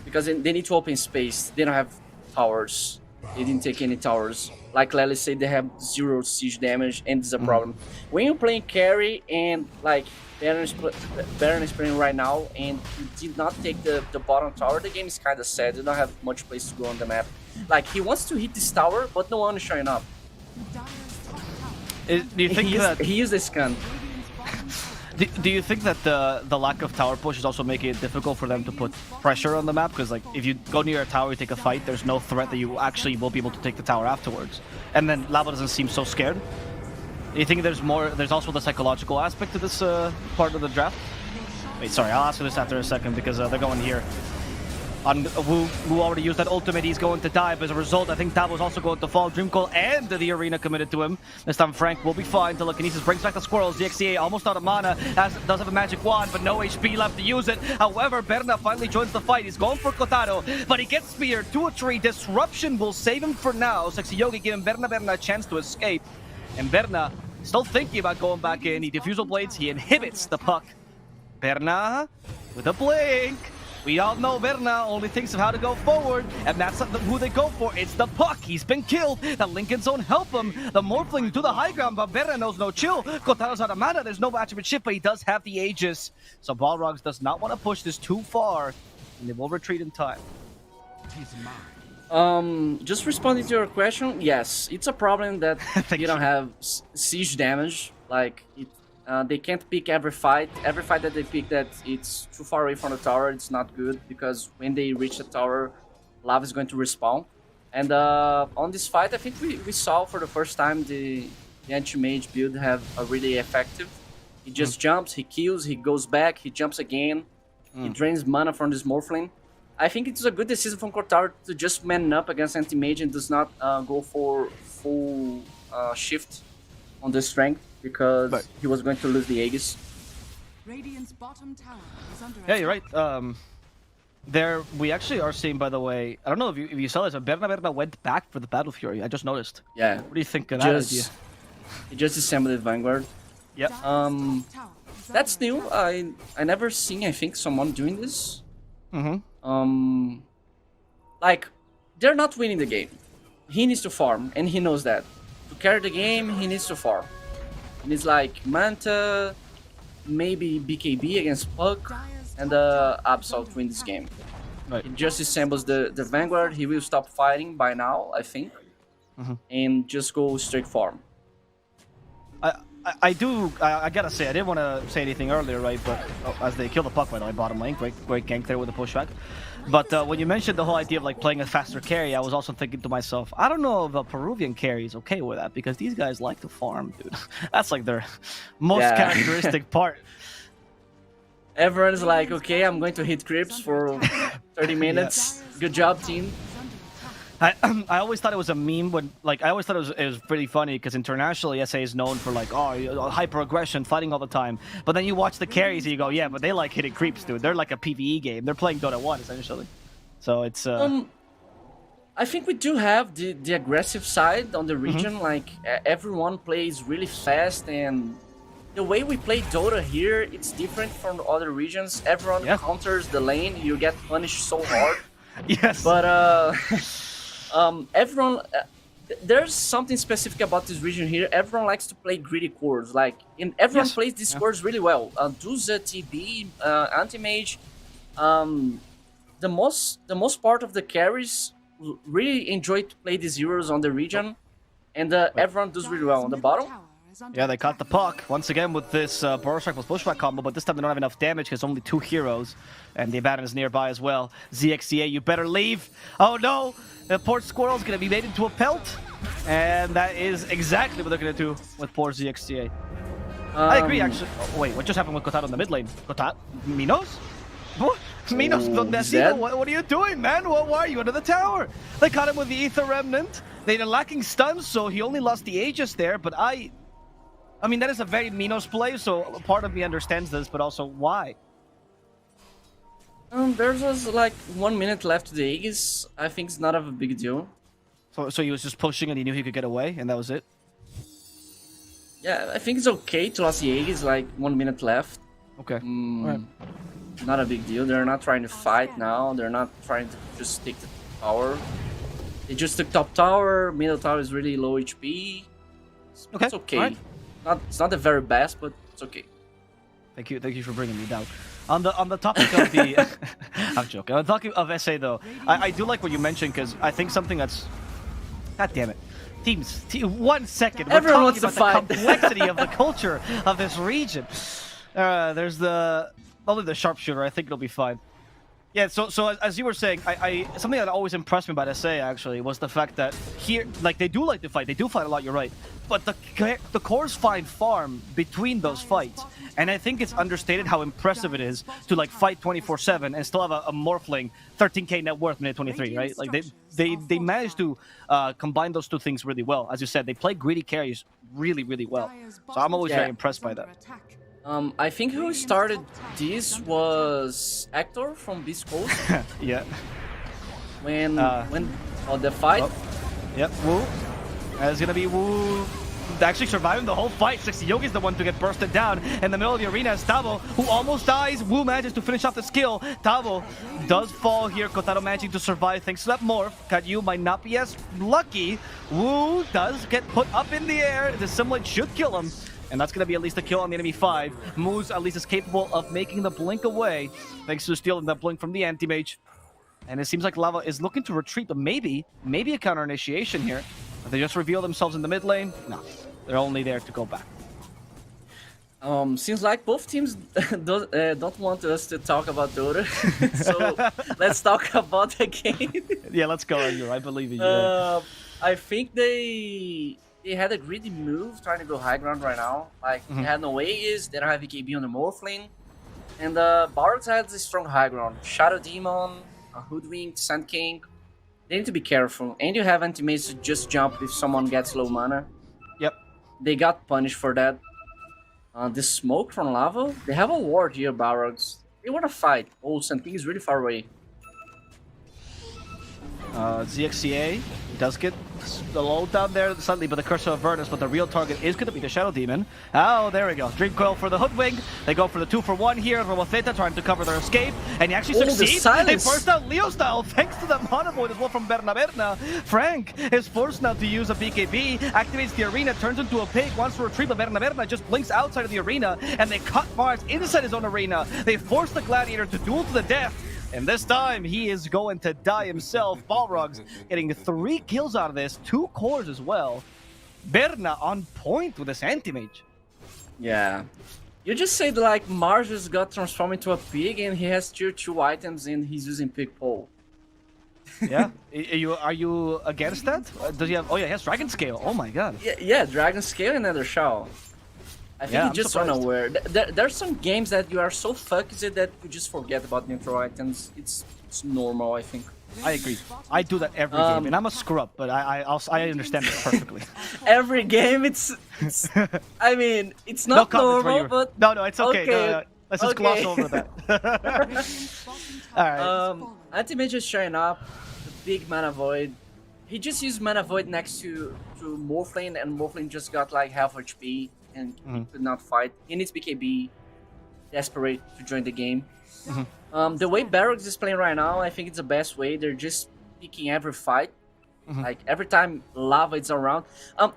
because they need to open space. They don't have towers. They didn't take any towers. Like Lely said, they have 0 siege damage, and it's a problem. When you're playing carry and like Baron is playing right now, and you did not take the bottom tower, the game is kind of sad. You don't have much place to go on the map. Like, he wants to hit this tower, but no one is showing up. Do you think that he used the scan? Do you think that the lack of tower push is also making it difficult for them to put pressure on the map? Because like if you go near a tower, you take a fight, there's no threat that you actually will be able to take the tower afterwards. And then Lava doesn't seem so scared. Do you think there's also the psychological aspect to this part of the draft? Wait, sorry, I'll ask you this after a second because they're going here. On Wu already used that ultimate, he's going to die, but as a result, I think that was also going to fall. Dreamcall and the arena committed to him. This time Frank will be fine. Telekinesis brings back the squirrels. The XCA almost out of mana, does have a magic wand, but no HP left to use it. However, Berna finally joins the fight. He's going for Kotaro, but he gets speared to a tree. Disruption will save him for now. Sexy Yogi giving Berna a chance to escape. And Berna still thinking about going back in. He diffusal blades, he inhibits the puck. Berna with a blink. We all know Berna only thinks of how to go forward, and that's who they go for. It's the puck. He's been killed. The Lincolns don't help him. The Morphling to the high ground, but Berna knows no chill. Kotaro's out of mana. There's no attribute shift, but he does have the Aegis. So Balrogs does not want to push this too far, and they will retreat in time. Just responding to your question, yes, it's a problem that you don't have siege damage. Like, they can't pick every fight. Every fight that they pick that it's too far away from the tower, it's not good, because when they reach the tower, lava is going to respawn. And on this fight, I think we saw for the first time the anti-mage build have a really effective. He just jumps, he kills, he goes back, he jumps again, he drains mana from this Morphling. I think it's a good decision from Kotaro to just man up against anti-mage and does not go for full shift on the strength, because he was going to lose the Aegis. Radiant's bottom tower is under Yeah, you're right. There, we actually are seeing, by the way, I don't know if you saw this, but Berna went back for the Battle Fury. I just noticed. Yeah. What do you think of that idea? He just assembled the Vanguard. Yep. That's new. I never seen, I think, someone doing this. Like, they're not winning the game. He needs to farm, and he knows that. To carry the game, he needs to farm. And it's like Manta, maybe BKB against Puck, and Absol to win this game. Right. He just assembles the Vanguard. He will stop fighting by now, I think, and just go straight farm. I gotta say, I didn't want to say anything earlier, right? But as they kill the puck, by the way, bottom lane, great gank there with the pushback. But when you mentioned the whole idea of like playing a faster carry, I was also thinking to myself, I don't know if a Peruvian carry is okay with that, because these guys like to farm, dude. That's like their most characteristic part. Everyone's like, okay, I'm going to hit creeps for 30 minutes. Good job, team. I always thought it was a meme when, like, I always thought it was pretty funny because internationally SA is known for like, hyper aggression, fighting all the time. But then you watch the carries and you go, yeah, but they like hitting creeps, dude. They're like a PvE game. They're playing Dota 1 essentially. So it's I think we do have the aggressive side on the region. Like, everyone plays really fast, and the way we play Dota here, it's different from the other regions. Everyone counters the lane. You get punished so hard. Yes. But everyone, there's something specific about this region here. Everyone likes to play greedy cores, like, and everyone plays these cores really well. Duza, TB, anti-mage, the most part of the carries really enjoy to play these heroes on the region, and everyone does really well on the bottom. Yeah, they caught the puck once again with this Burrow Strike plus pushback combo, but this time they don't have enough damage because only 2 heroes, and the Abaddon is nearby as well. ZXCA, you better leave. Oh no, the poor Squirrel's gonna be made into a pelt, and that is exactly what they're gonna do with poor ZXCA. I agree, actually. Oh, wait, what just happened with Kotaro in the mid lane? Minos? What? Minos, what are you doing, man? Why are you under the tower? They caught him with the Ether Remnant. They're lacking stuns, so he only lost the Aegis there, but I mean, that is a very Minos play, so part of me understands this, but also why? There's just like 1 minute left to the Aegis. I think it's not of a big deal. So he was just pushing and he knew he could get away, and that was it? Yeah, I think it's okay to lose the Aegis, like 1 minute left. Okay. Alright. Not a big deal. They're not trying to fight now. They're not trying to just take the power. They just took top tower. Middle tower is really low HP. Okay, It's okay. alright. It's not the very best, but it's okay. Thank you for bringing me down. On the topic of the, I'm joking. On the topic of SA though, I do like what you mentioned because I think something that's, god damn it, teams. 1 second. We're Everyone talking wants about to the fight. complexity of the culture of this region. There's only the sharpshooter. I think it'll be fine. Yeah, so as you were saying, something that always impressed me about SA actually was the fact that here, like they do like to fight, they do fight a lot. You're right, but the cores find farm between those fights, and I think it's understated how impressive it is to like fight 24/7 and still have a Morphling 13k net worth minute 23, right? Like they managed to combine those two things really well. As you said, they play greedy carries really well. So I'm always very impressed by that. I think who started this was Hector from Beast Coast Yeah. when the fight. Oh. Yep. Woo. It's gonna be Woo actually surviving the whole fight. 60 Yogi's the one to get bursted down in the middle of the arena. As Tavo, who almost dies, Woo manages to finish off the skill. Tavo does fall here. Kotaro managing to survive thanks to that morph. Katyu might not be as lucky. Woo does get put up in the air. The Simulate should kill him. And that's going to be at least a kill on the enemy 5. Moose at least is capable of making the blink away, thanks to stealing that blink from the anti-mage. And it seems like Lava is looking to retreat, but maybe a counter initiation here. If they just reveal themselves in the mid lane, no, they're only there to go back. Seems like both teams don't want us to talk about Dota, so let's talk about the game. Yeah, let's go, Rayuur. I believe in you. I think they had a greedy move trying to go high ground right now. Like, they had no Aegis, they don't have EKB on the Morphling. And Balrogs has a strong high ground. Shadow Demon, a Hoodwinked, Sand King. They need to be careful. And you have anti-mages to just jump if someone gets low mana. Yep. They got punished for that. The smoke from Lava. They have a ward here, Balrogs. They want to fight. Oh, Sand King is really far away. ZXCA does get the low down there suddenly, but the Curse of Avernus, but the real target is going to be the Shadow Demon. Oh, there we go. Dream Coil for the Hoodwink. They go for the 2-for-1 here. Robotheta trying to cover their escape, and he actually succeeds. They burst out Leo style thanks to the Mana Void as well from Berna. Frank is forced now to use a BKB, activates the arena, turns into a pig, wants to retrieve, but Berna just blinks outside of the arena, and they cut Mars inside his own arena. They force the Gladiator to duel to the death. And this time, he is going to die himself. Balrogs getting 3 kills out of this, 2 cores as well. Berna on point with this anti-mage. Yeah. You just said, like, Mars just got transformed into a pig and he has tier 2 items and he's using pig pole. Yeah? Are you against that? Does he have... Oh yeah, he has Dragon Scale. Oh my god. Yeah, Dragon Scale and Nether Shell. I think Yeah, he's just surprised. unaware. There's some games that you are so focused that you just forget about neutral items. It's normal, I think. I agree. I do that every game, and I'm a scrub, but I understand it perfectly. Every game, it's I mean, it's not comments, normal, Rayuur. but No, it's okay. Okay, No, let's just gloss over that. Alright. Anti-Mage is showing up. The big Mana Void. He just used Mana Void next to Morphling, and Morphling just got like half HP and he could not fight. He needs BKB, desperate to join the game. The way Balrogs is playing right now, I think it's the best way. They're just picking every fight. Like every time Lava is around.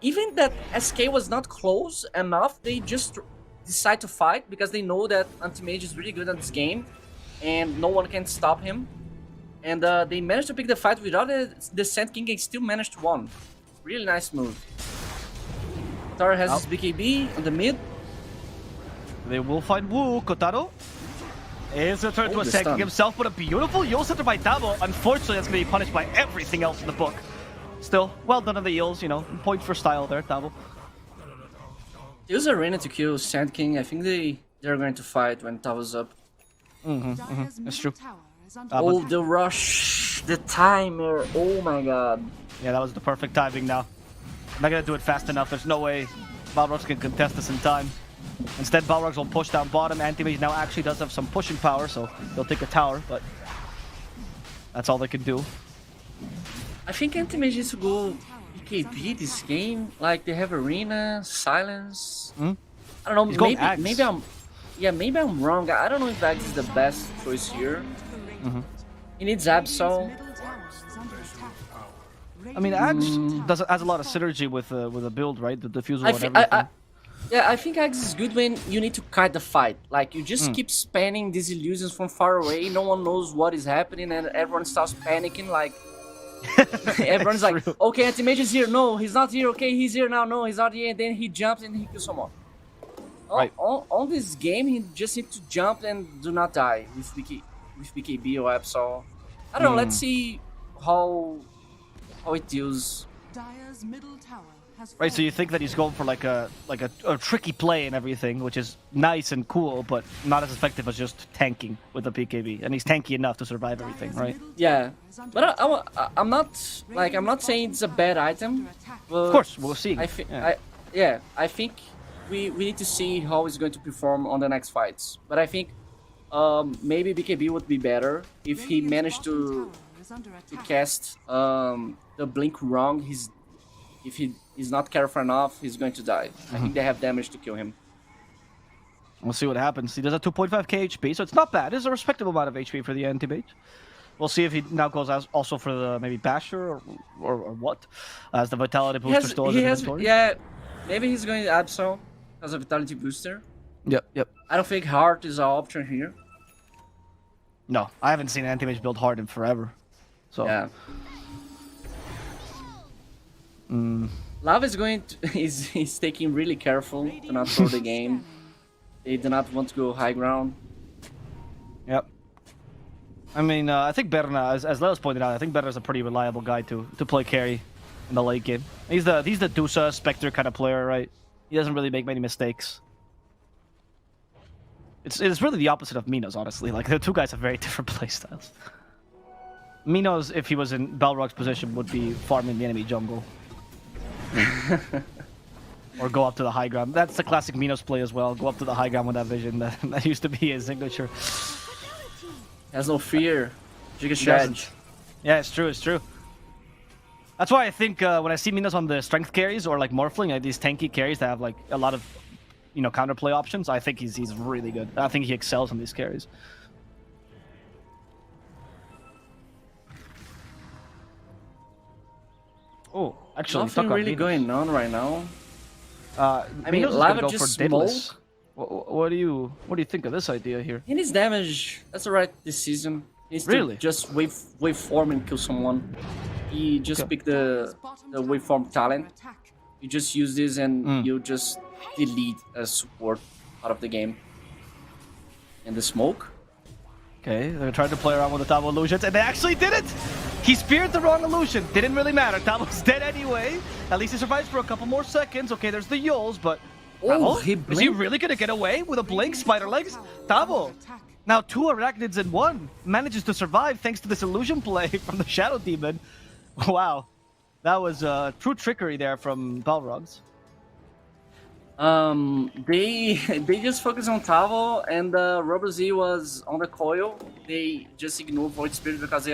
Even that SK was not close enough, they just decide to fight because they know that Anti-Mage is really good at this game and no one can stop him. And they managed to pick the fight without the Sand King and still managed to win. Really nice move. Tara has his BKB on the mid. They will find Woo. Kotaro is returned to a the second stun. himself, but a beautiful Yule Center by Tavo. Unfortunately, that's going to be punished by everything else in the book. Still, well done on the Eels, you know, point for style there, Tavo. Use Arena to kill Sand King. I think they're going to fight when Tavo's up. That's true. Oh, the rush, the timer. Oh my god. Yeah, that was the perfect timing now. I'm not going to do it fast enough. There's no way Balrogs can contest this in time. Instead, Balrogs will push down bottom. Anti-Mage now actually does have some pushing power, so they'll take a tower, but that's all they can do. I think Anti-Mage needs to go BKB this game. Like, they have Arena, Silence. I don't know, He's going Axe. maybe I'm wrong. I don't know if Axe is the best choice here. He needs Absol. I mean, Axe has a lot of synergy with a build, right? The diffuser and everything. Yeah, I think Axe is good when you need to kite the fight. Like, you just keep spamming these illusions from far away, no one knows what is happening, and everyone starts panicking, like... everyone's like, okay, Anti-Mage is here, no, he's not here, okay, he's here now, no, he's not here, and then he jumps and he kills someone. Right. On this game, he just needs to jump and do not die with BKB or Epulze. I don't know, let's see how it deals. Dire's middle tower has Right, so you think that he's going for like a tricky play and everything, which is nice and cool, but not as effective as just tanking with the PKB, and he's tanky enough to survive everything, right? Yeah, but I'm not saying it's a bad item. Of course, we'll see. I think we need to see how he's going to perform on the next fights. But I think maybe BKB would be better if he managed to cast the blink wrong. If he is not careful enough, he's going to die. I think they have damage to kill him. We'll see what happens. He does a 2.5k HP, so it's not bad. It's a respectable amount of HP for the anti-mage. We'll see if he now goes also for the maybe Basher or what, as the Vitality booster still has inventory. Yeah, maybe he's going to Epulze as a Vitality booster. Yep. I don't think Heart is an option here. No, I haven't seen an anti-mage build hard in forever. So yeah. Lava is going to, he's taking really careful to not throw the game. They do not want to go high ground. Yep. I mean, I think Berna, as Leos pointed out, I think Berna's a pretty reliable guy to play carry in the late game. He's the Dusa Spectre kind of player, right? He doesn't really make many mistakes. It's really the opposite of Minos, honestly. Like, the two guys have very different playstyles. Minos, if he was in Balrog's position, would be farming the enemy jungle. Or go up to the high ground. That's the classic Minos play as well. Go up to the high ground with that vision. That used to be his signature. Has no fear. Giga Yeah, it's true. That's why I think when I see Minos on the strength carries or like Morphling, like these tanky carries that have like a lot of, counterplay options, I think he's really good. I think he excels on these carries. Oh, actually, nothing really going on right now. I mean, Lava just smoke. What do you think of this idea here? He needs damage. That's alright this season. He needs to just waveform and kill someone. He just picked the waveform talent. You just use this and you just delete a support out of the game. And the smoke. Okay, they're trying to play around with the Tavo illusions, and they actually did it! He speared the wrong illusion. Didn't really matter. Tavo's dead anyway. At least he survives for a couple more seconds. Okay, there's the Yols, but... Oh, is he really gonna get away with a blink? Spider legs? Tavo! Now 2 arachnids in 1. Manages to survive thanks to this illusion play from the Shadow Demon. Wow. That was true trickery there from Balrogs. They just focus on Tavo, and Robo Z was on the coil. They just ignored Void Spirit because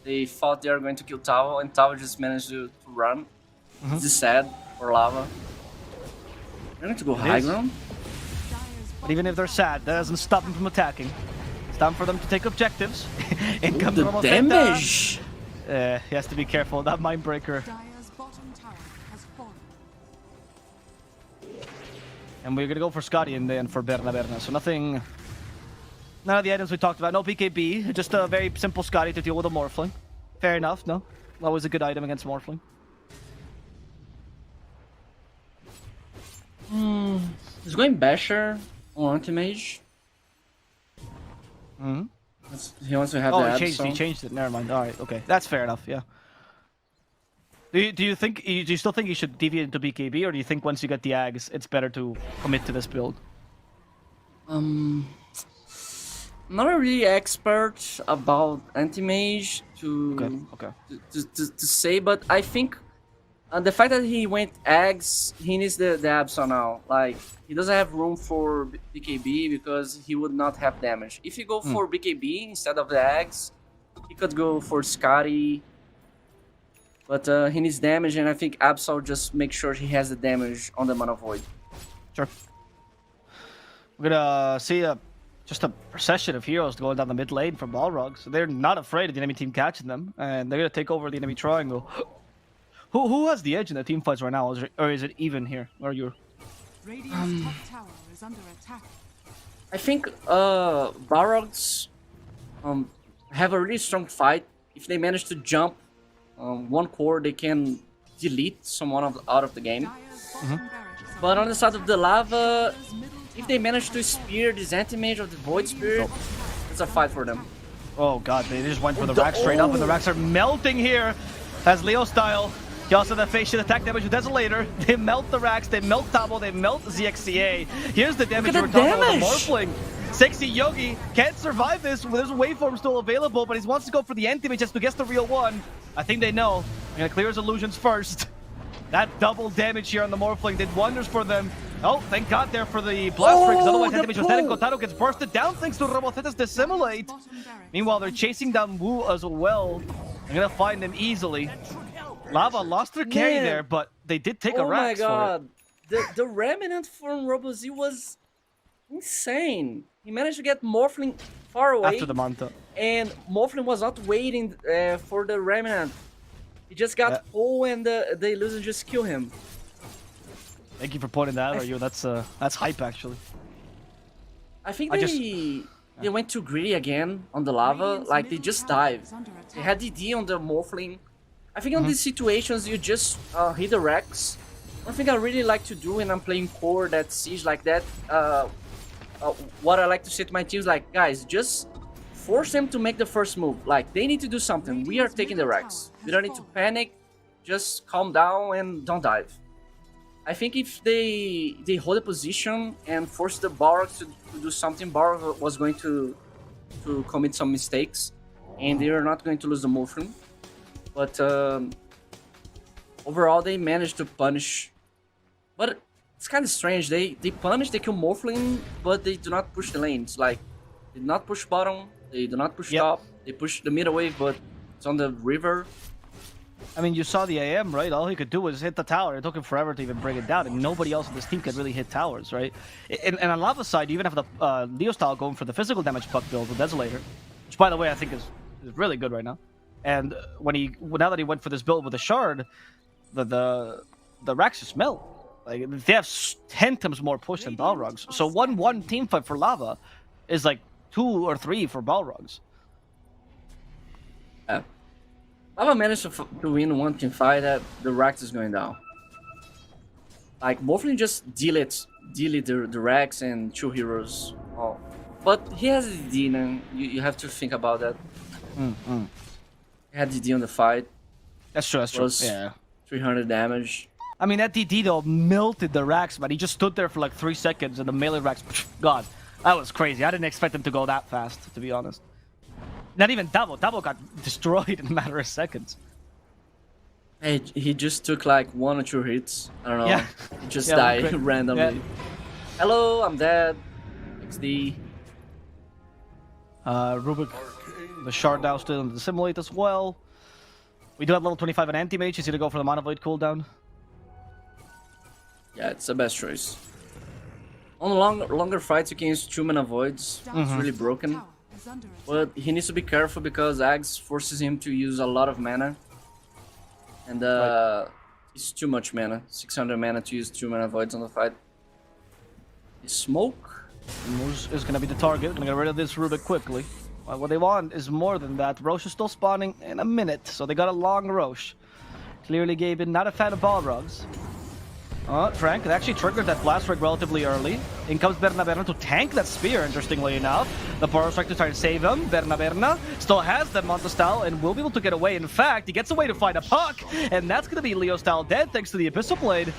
they thought they were going to kill Tavo, and Tavo just managed to run. This is sad for Lava. They're going to go high ground. But even if they're sad, that doesn't stop them from attacking. It's time for them to take objectives. In comes the damage! He has to be careful. That Mindbreaker. Dire's bottom tower has fallen. And we're gonna go for Scotty and then for Berna. So none of the items we talked about. No PKB, just a very simple Scotty to deal with a Morphling. Fair enough, no? Always a good item against Morphling. He's going Basher on Anti-Mage. He wants to have that. He changed it. Never mind. Alright, okay. That's fair enough, yeah. Do you still think you should deviate into BKB, or do you think once you get the Ags, it's better to commit to this build? I'm not really expert about Anti-Mage to say, but I think the fact that he went Ags, he needs the Epulze now. Like, he doesn't have room for BKB because he would not have damage. If you go for BKB instead of the Ags, he could go for Scotty. But he needs damage, and I think Epulze just make sure he has the damage on the Mana Void. Sure. We're gonna see just a procession of heroes going down the mid lane from Balrogs. So they're not afraid of the enemy team catching them, and they're gonna take over the enemy triangle. Who has the edge in the team fights right now, or is it even here? Or you're? Radiant's top tower is under attack. I think Balrogs have a really strong fight. If they manage to jump one core, they can delete someone out of the game. Dire's bottom barracks are But on the side of the lava, Dire's middle if they manage to spear this anti-mage of the Void Spirit, it's a fight for them. Oh god, they just went for the The- racks straight up, and the oh. racks are melting here. As Leo style. He also had face shit attack damage with Desolator. They melt the racks, they melt Tabo, they melt ZXCA. Here's the damage at we're the talking about with the damage! Morphling. Sexy Yogi can't survive this. There's a waveform still available, but he wants to go for the anti-mage just to guess the real one. I think they know. They're gonna clear his illusions first. That double damage here on the Morphling did wonders for them. Oh, thank God there for the blast ring, because otherwise the anti-mage was dead and pull! Kotaro gets bursted down thanks to Robothetis Dissimulate. bottom barracks. Meanwhile, they're chasing down Wu as well. They're gonna find him easily. Lava lost their carry Man. there, but they did take a Oh my Rax for it. god. The remnant from RoboZ was insane. He managed to get Morphling far away. After the Manta. And Morphling was not waiting for the remnant. He just got full and the illusion just killed him. Thank you for pointing that out, Rayuur. That's hype, actually. I think I they went too greedy again on the lava. Radiant's Like they middle just tower dived. is under They attack. had DD on the Morphling. I think on these situations you just hit the Rex. One thing I really like to do when I'm playing core that siege like that, what I like to say to my teams, like, guys, just force them to make the first move. Like, they need to do something. We are taking the Rex. We don't need to panic. Just calm down and don't dive. I think if they hold a position and force the Balrogs to do something, Balrog was going to commit some mistakes, and they are not going to lose the Morphling. But overall, they managed to punish. But it's kind of strange. They punish, they kill Morphling, but they do not push the lanes. Like, they do not push bottom, they do not push top. They push the middle wave, but it's on the river. I mean, you saw the AM, right? All he could do was hit the tower. It took him forever to even bring it down, and nobody else in this team could really hit towers, right? And on Lava's side, you even have the Leo style going for the physical damage puck build with Desolator, which, by the way, I think is really good right now. And now that he went for this build with the shard, the racks just melt. Like, they have 10 times more push than Balrogs. So 1-1 team fight for Lava is like 2 or 3 for Balrogs. Lava managed to win one team fight that the Rex is going down. Like, Morphling just delete the Rex and 2 heroes. Oh. But he has DD, and you have to think about that. He had DD on the fight. That's true, Plus yeah. 300 damage. I mean, that DD, though, melted the racks, man. He just stood there for like 3 seconds, and the melee racks, God, that was crazy. I didn't expect him to go that fast, to be honest. Not even Davo. Davo got destroyed in a matter of seconds. Hey, he just took like 1 or 2 hits. I don't know. Yeah. He just Yeah, died great. randomly. Yeah. Hello, I'm dead. XD. Rubik, the shard now still in the simulate as well. We do have level 25 an anti-mage. He's gonna go for the Mana Void cooldown. Yeah, it's the best choice. On longer fights, you can use 2 mana voids. It's really broken. Tower is under attack. But he needs to be careful because Ags forces him to use a lot of mana. And it's too much mana. 600 mana to use 2 mana voids on the fight. His smoke? Moose is gonna be the target. Gonna get rid of this Rubik quickly. What they want is more than that. Roche is still spawning in a minute, so they got a long Roche. Clearly, Gaben not a fan of Balrogs. Frank, it actually triggered that blast rig relatively early. In comes Berna to tank that spear, interestingly enough. The Boros strike to try and save him. Berna still has the Manta style and will be able to get away. In fact, he gets away to find a puck, and that's going to be Leo style dead thanks to the Abyssal Blade.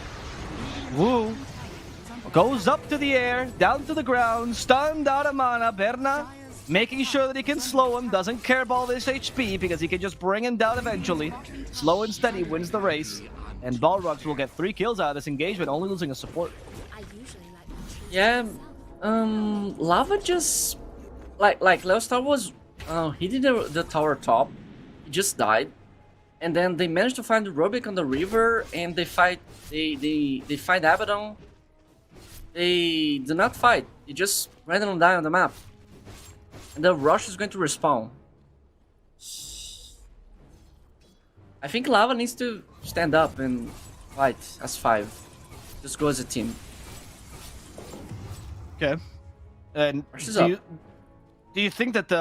Woo. Goes up to the air, down to the ground, stunned out of mana. Berna making sure that he can slow him, doesn't care about this HP because he can just bring him down eventually. Slow and steady wins the race. And Balrogs will get 3 kills out of this engagement, only losing a support. Yeah, Lava just... Like Leo Star was hitting the tower top. He just died. And then they managed to find Rubik on the river and they fight... They find Abaddon. They do not fight. They just randomly die on the map. And the rush is going to respawn. I think Lava needs to stand up and fight as 5. Just go as a team. Okay. And Versus do you think that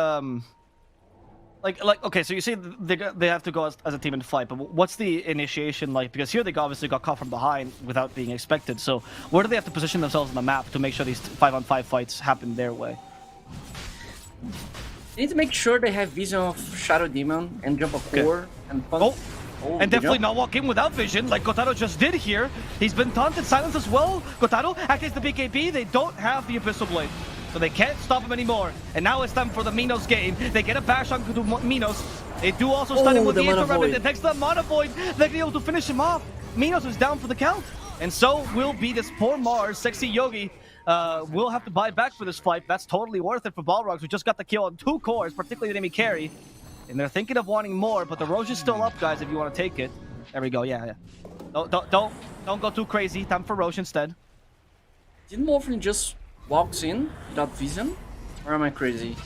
like okay, so you say they have to go as a team and fight, but what's the initiation like? Because here they obviously got caught from behind without being expected. So where do they have to position themselves on the map to make sure these 5-on-5 fights happen their way? They need to make sure they have vision of Shadow Demon and jump a core and punk. Oh, and definitely not walk in without vision, like Gotaro just did here. He's been taunted, silenced as well. Gotaro activates the BKB. They don't have the Abyssal Blade, so they can't stop him anymore. And now it's time for the Minos game. They get a bash on Minos. They do also stun him with the Ether Weapon. It takes the Mana Void. They're able to finish him off. Minos is down for the count. And so will be this poor Mars. Sexy Yogi will have to buy back for this fight. That's totally worth it for Balrogs, who just got the kill on 2 cores, particularly the enemy carry. And they're thinking of wanting more, but the Roche is still up, guys, if you want to take it. There we go, yeah. Don't go too crazy. Time for Roche instead. Didn't Morphin just walks in without vision? Or am I crazy?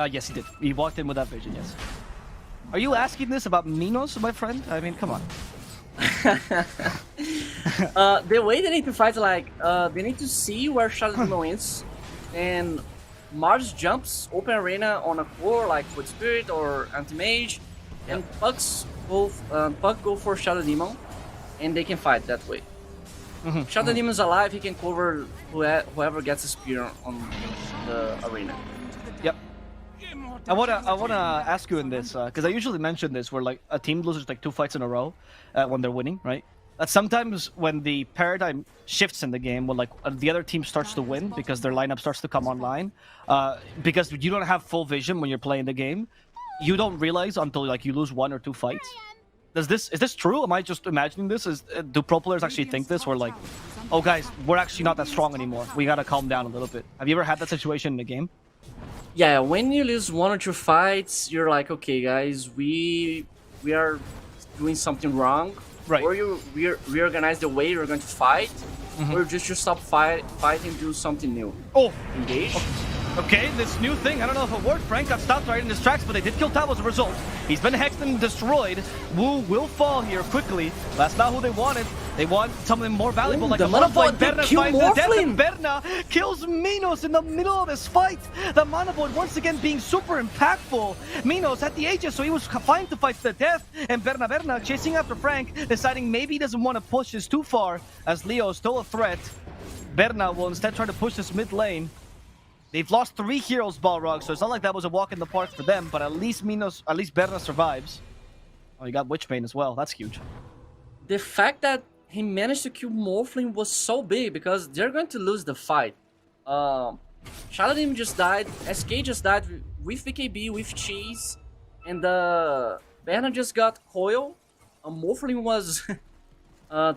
Yes, he did. He walked in without vision, yes. Are you asking this about Minos, my friend? I mean, come on. The way they need to fight, like, they need to see where Shadow Demon is, and Mars jumps open arena on a core like Foot Spirit or Anti-Mage, and Puck go for Shadow Demon, and they can fight that way. Shadow Demon's alive, he can cover whoever gets a spear on the arena. Yep. I wanna ask you in this, because I usually mention this where like a team loses like 2 fights in a row when they're winning, right? That sometimes when the paradigm shifts in the game, when like the other team starts to win because their lineup starts to come online, because you don't have full vision when you're playing the game, you don't realize until like you lose 1 or 2 fights. Is this true? Am I just imagining this? Do pro players actually think this? Where like, oh guys, we're actually not that strong anymore. We gotta calm down a little bit. Have you ever had that situation in the game? Yeah, when you lose 1 or 2 fights, you're like, okay, guys, we are doing something wrong. Right. Or you reorganize the way you're going to fight, or just you stop fighting, do something new. Oh, Engage. Okay, this new thing, I don't know if it worked. Frank got stopped right in his tracks, but they did kill Tao as a result. He's been hexed and destroyed. Wu will fall here quickly. That's not who they wanted. They want something more valuable, like the a Mana Void. Void Berna kill finds the death, and Morphling. Berna kills Minos in the middle of this fight. The Mana Void once again being super impactful. Minos had the Aegis, so he was fine to fight to the death. And Berna chasing after Frank, deciding maybe he doesn't want to push this too far, as Leo is still a threat. Berna will instead try to push this mid lane. They've lost 3 heroes, Balrog, so it's not like that was a walk in the park for them, but at least Berna survives. Oh, you got Witchbane as well. That's huge. The fact that he managed to kill Morphling was so big because they're going to lose the fight. Shadow Demon just died, SK just died with VKB, with Cheese, and Berna just got Coil. Morphling was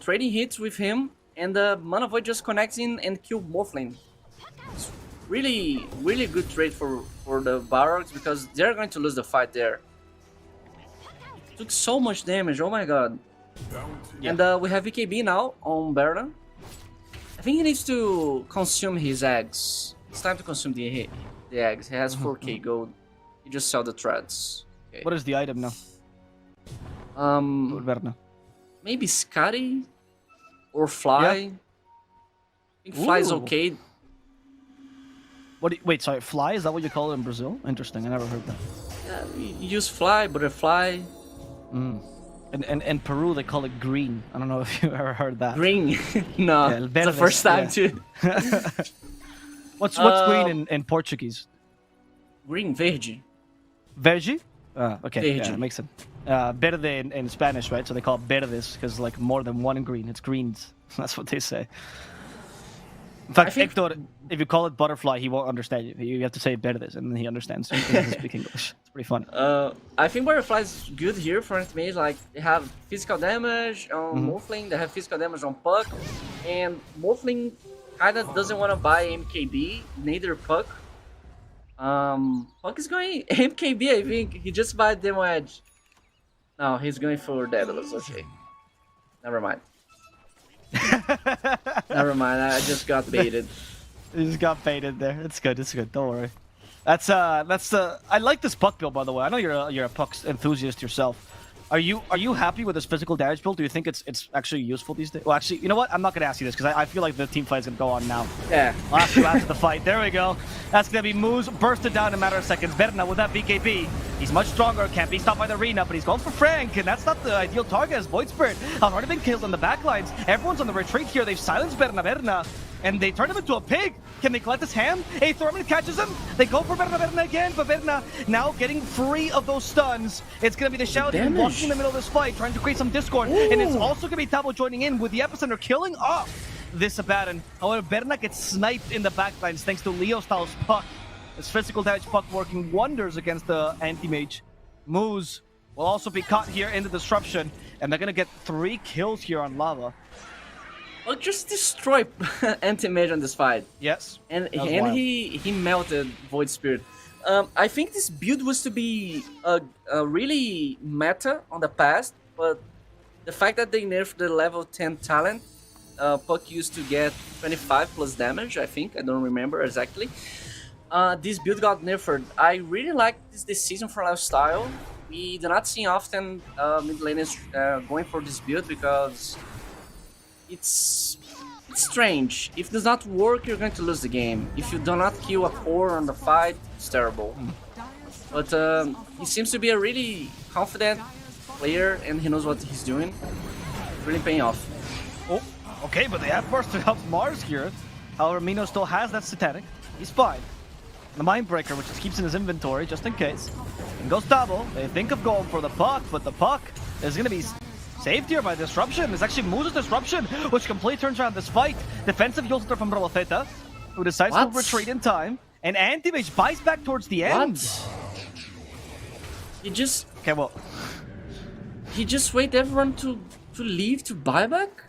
trading hits with him, and Mana Void just connects in and killed Morphling. Really good trade for the Balrogs because they're going to lose the fight there. Took so much damage, oh my god. Yeah. And we have VKB now on Berna. I think he needs to consume his eggs. It's time to consume the eggs. He has 4k gold. He just sell the threads. Okay. What is the item now? Berna. Maybe Scotty or Fly. Yeah. I think Fly is Ooh. okay. Wait, sorry, Fly? Is that what you call it in Brazil? Interesting, I never heard that. Yeah, you use Fly, Butterfly. In Peru, they call it green. I don't know if you ever heard that. Green? No, Yeah, it's the first time too. What's green in Portuguese? Green, verde. Verde? Okay, Verde. yeah, makes sense. Verde in Spanish, right? So they call it verdes because like more than one in green. It's greens. That's what they say. In fact, Hector, if you call it butterfly, he won't understand you. You have to say verdes, and then he understands you. He doesn't speak English. It's pretty fun. I think Butterfly is good here for Anti-Mage. Like, they have physical damage on Morphling, they have physical damage on Puck, and Morphling kinda doesn't want to buy MKB, neither Puck. Puck is going MKB, I think. He just bought Demo Edge. No, he's going for Daedalus, okay. Never mind. Never mind, I just got baited. You just got baited there. It's good. It's good. Don't worry. That's I like this Puck build, by the way. I know you're a Puck enthusiast yourself. Are you happy with this physical damage build? Do you think it's actually useful these days? Well, actually, you know what? I'm not gonna ask you this because I feel like the team fight is gonna go on now. Yeah. I'll ask you after the fight. There we go. That's gonna be Moose bursted down in a matter of seconds. Berna with that BKB. He's much stronger. Can't be stopped by the arena, but he's going for Frank, and that's not the ideal target as Void Spirit has already been killed in the backlines. Everyone's on the retreat here. They've silenced Berna, and they turn him into a pig. Can they collect his hand? A Thorman catches him. They go for Berna again, but Berna now getting free of those stuns. It's gonna be the Shadow Demon walking in the middle of this fight, trying to create some discord. Ooh. And it's also gonna be Tabo joining in with the Epicenter killing off this Abaddon. However, Berna gets sniped in the backlines thanks to Leo Styles' puck. His physical damage puck working wonders against the anti-mage. Moose will also be caught here in the disruption, and they're gonna get 3 kills here on Lava. Well, just destroy anti-mage on this fight. Yes. And wild. he melted Void Spirit. I think this build was to be a really meta on the past, but the fact that they nerfed the level 10 talent, Puck used to get 25 plus damage, I think. I don't remember exactly. This build got nerfed. I really like this decision from Lifestyle. We do not see often mid laners going for this build because it's strange. If it does not work, you're going to lose the game. If you do not kill a core on the fight, it's terrible. But he seems to be a really confident player, and he knows what he's doing. It's really paying off. Oh, okay, but they have burst to help Mars here. However, Mino still has that Satanic. He's fine. The Mindbreaker, which just keeps in his inventory, just in case. And goes double. They think of going for the puck, but the puck is going to be saved here by Disruption. It's actually Moose's Disruption, which completely turns around this fight. Defensive Yolster from Rolafeta, who decides to retreat in time. And Anti-Mage buys back towards the end. He just... Okay, well... He just wait everyone to leave to buy back?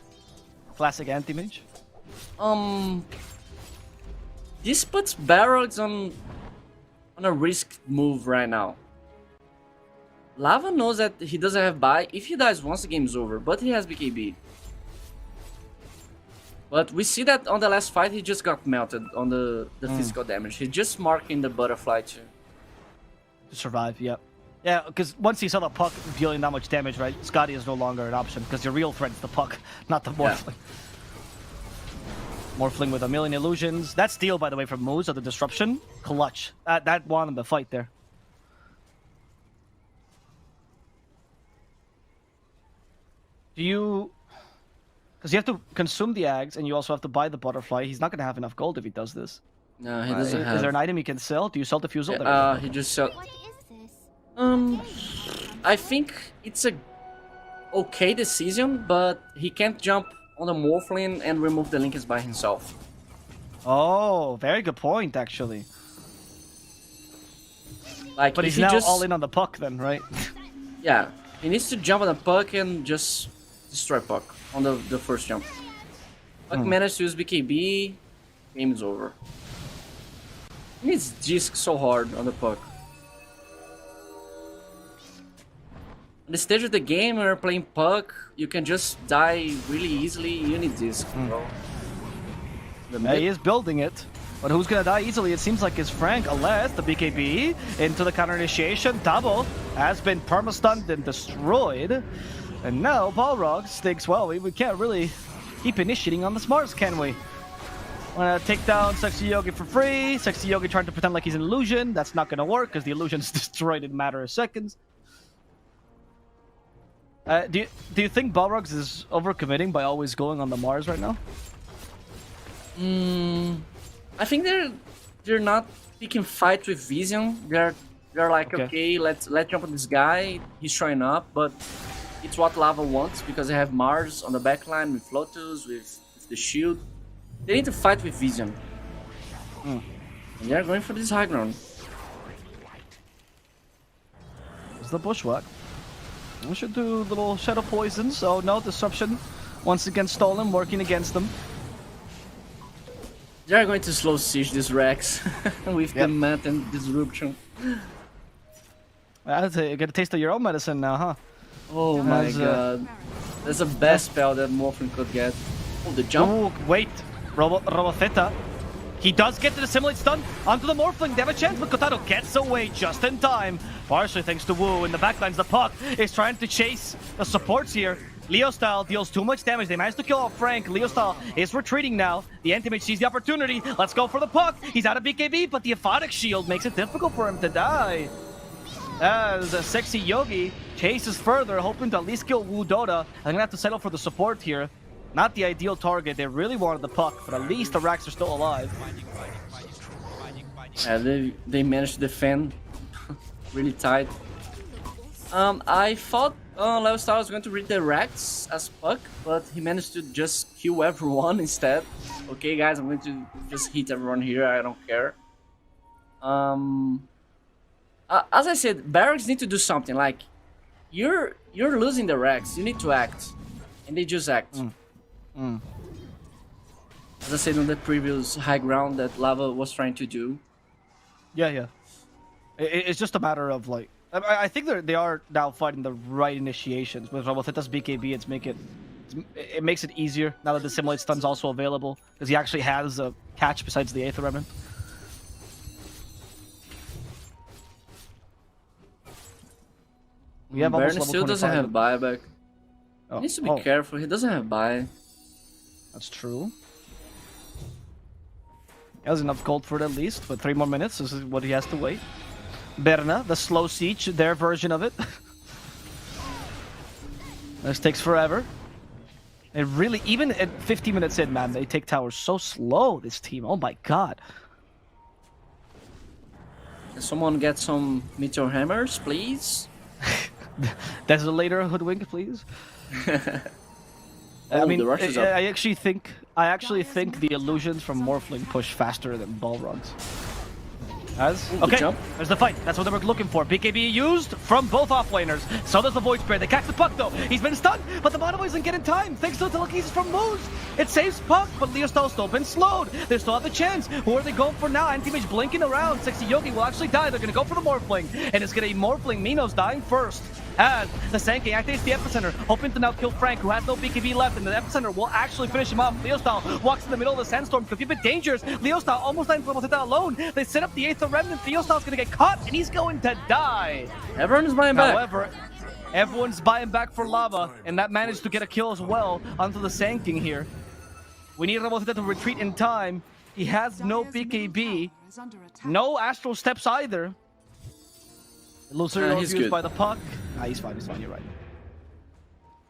Classic Anti-Mage. This puts Balrogs on a risk move right now. Lava knows that he doesn't have buy. If he dies once, the game's over. But he has BKB. But we see that on the last fight, he just got melted on the physical damage. He's just marking the butterfly too. To survive, yep. Yeah, because once he saw the puck dealing that much damage, right, Scotty is no longer an option, because your real threat is the puck, not the Morphling. Yeah. Morphling with a million illusions. That steal, by the way, from Moose of the Disruption, clutch. That won him the fight there. Do you... Because you have to consume the eggs, and you also have to buy the butterfly. He's not going to have enough gold if he does this. No, he doesn't have... Is there an item he can sell? Do you sell Diffusal? He just sell... I think it's a okay decision, but he can't jump on the Morphling and remove the Linkers by himself. Oh, very good point, actually. Like, but he's now all in on the puck then, right? Yeah, he needs to jump on the puck and just destroy puck on the first jump. Puck managed to use BKB, game is over. He needs disc so hard on the puck. On the stage of the game where you're playing puck, you can just die really easily. You need disc, bro. Yeah, he is building it. But who's gonna die easily? It seems like it's Frank, unless the BKB into the counter initiation. Tabo has been perma-stunned and destroyed. And now Balrogs thinks, well, we can't really keep initiating on the Smarts, can we? Wanna take down Sexy Yogi for free. Sexy Yogi trying to pretend like he's an illusion. That's not gonna work because the illusion's destroyed in a matter of seconds. Do you think Balrogs is overcommitting by always going on the Mars right now? I think they're not picking fight with vision. They're like, okay, let's jump on this guy. He's showing up, but it's what Lava wants because they have Mars on the backline with Lotus, with the shield. They need to fight with vision. And they're going for this high ground. It's the bushwhack. We should do little shadow poison, so no disruption. Once again stolen, working against them. They're going to slow siege this Rex with the mat and disruption. You get a taste of your own medicine now, huh? Oh my god. That's the best spell that Morphin could get. Oh, the jump. Oh, wait. Robofeta He does get to the Simulate stun onto the Morphling. They have a chance, but Kotaro gets away just in time. Partially thanks to Wu. In the backlines, the Puck is trying to chase the supports here. Leo Style deals too much damage. They managed to kill off Frank. Leo Style is retreating now. The Anti-Mage sees the opportunity. Let's go for the Puck. He's out of BKB, but the Aphotic Shield makes it difficult for him to die. As a Sexy Yogi chases further, hoping to at least kill Wu Dota. I'm gonna have to settle for the support here. Not the ideal target. They really wanted the Puck, but at least the Racks are still alive. Yeah, they managed to defend really tight. I thought Leo Star was going to read the Racks as Puck, but he managed to just kill everyone instead. Okay, guys, I'm going to just hit everyone here. I don't care. As I said, Balrogs need to do something. Like, you're losing the Racks. You need to act, and they just act. As I said on the previous high ground that Lava was trying to do. Yeah. It's just a matter of like, I think they are now fighting the right initiations. With Raboteta's BKB, it makes it easier now that the Simulate stun's also available, because he actually has a catch besides the Aether Remnant. We have almost Baron level still doesn't 25. have buyback. Oh. He needs to be careful. He doesn't have buy. That's true. He has enough gold for it at least, but 3 more minutes. This is what he has to wait. Berna, the slow siege, their version of it. This takes forever. It really, even at 50 minutes in, man, they take towers so slow, this team. Oh my god. Can someone get some Meteor Hammers, please? Desolator Hoodwink, please. Oh, I mean, the rush is up. I actually think the illusions from Morphling push faster than Balrogs. Ooh, Okay, jump. there's the fight. That's what they were looking for. BKB used from both offlaners. So does the Void Spirit. They catch the Puck though. He's been stunned, but the Mono isn't getting time. Thanks to the telekinesis from Moose. It saves Puck, but Leostell's still been slowed. They still have the chance. Who are they going for now? Anti-Mage blinking around. Sexy Yogi will actually die. They're gonna go for the Morphling. And it's gonna be Morphling. Minos dying first. As the Sand King activates the Epicenter, hoping to now kill Frank, who has no BKB left, and the Epicenter will actually finish him off. Leostyle walks in the middle of the Sandstorm, could be a bit dangerous. Leostyle almost dying from Raboteta alone. They set up the Aether Remnant. Leostyle's gonna get caught, and he's going to die. Everyone is buying back. However, everyone's buying back for Lava, and that managed to get a kill as well onto the Sand King here. We need Raboteta to retreat in time. He has no BKB, no Astral Steps either. Illusory he's used good. by the Puck. He's fine, you're right.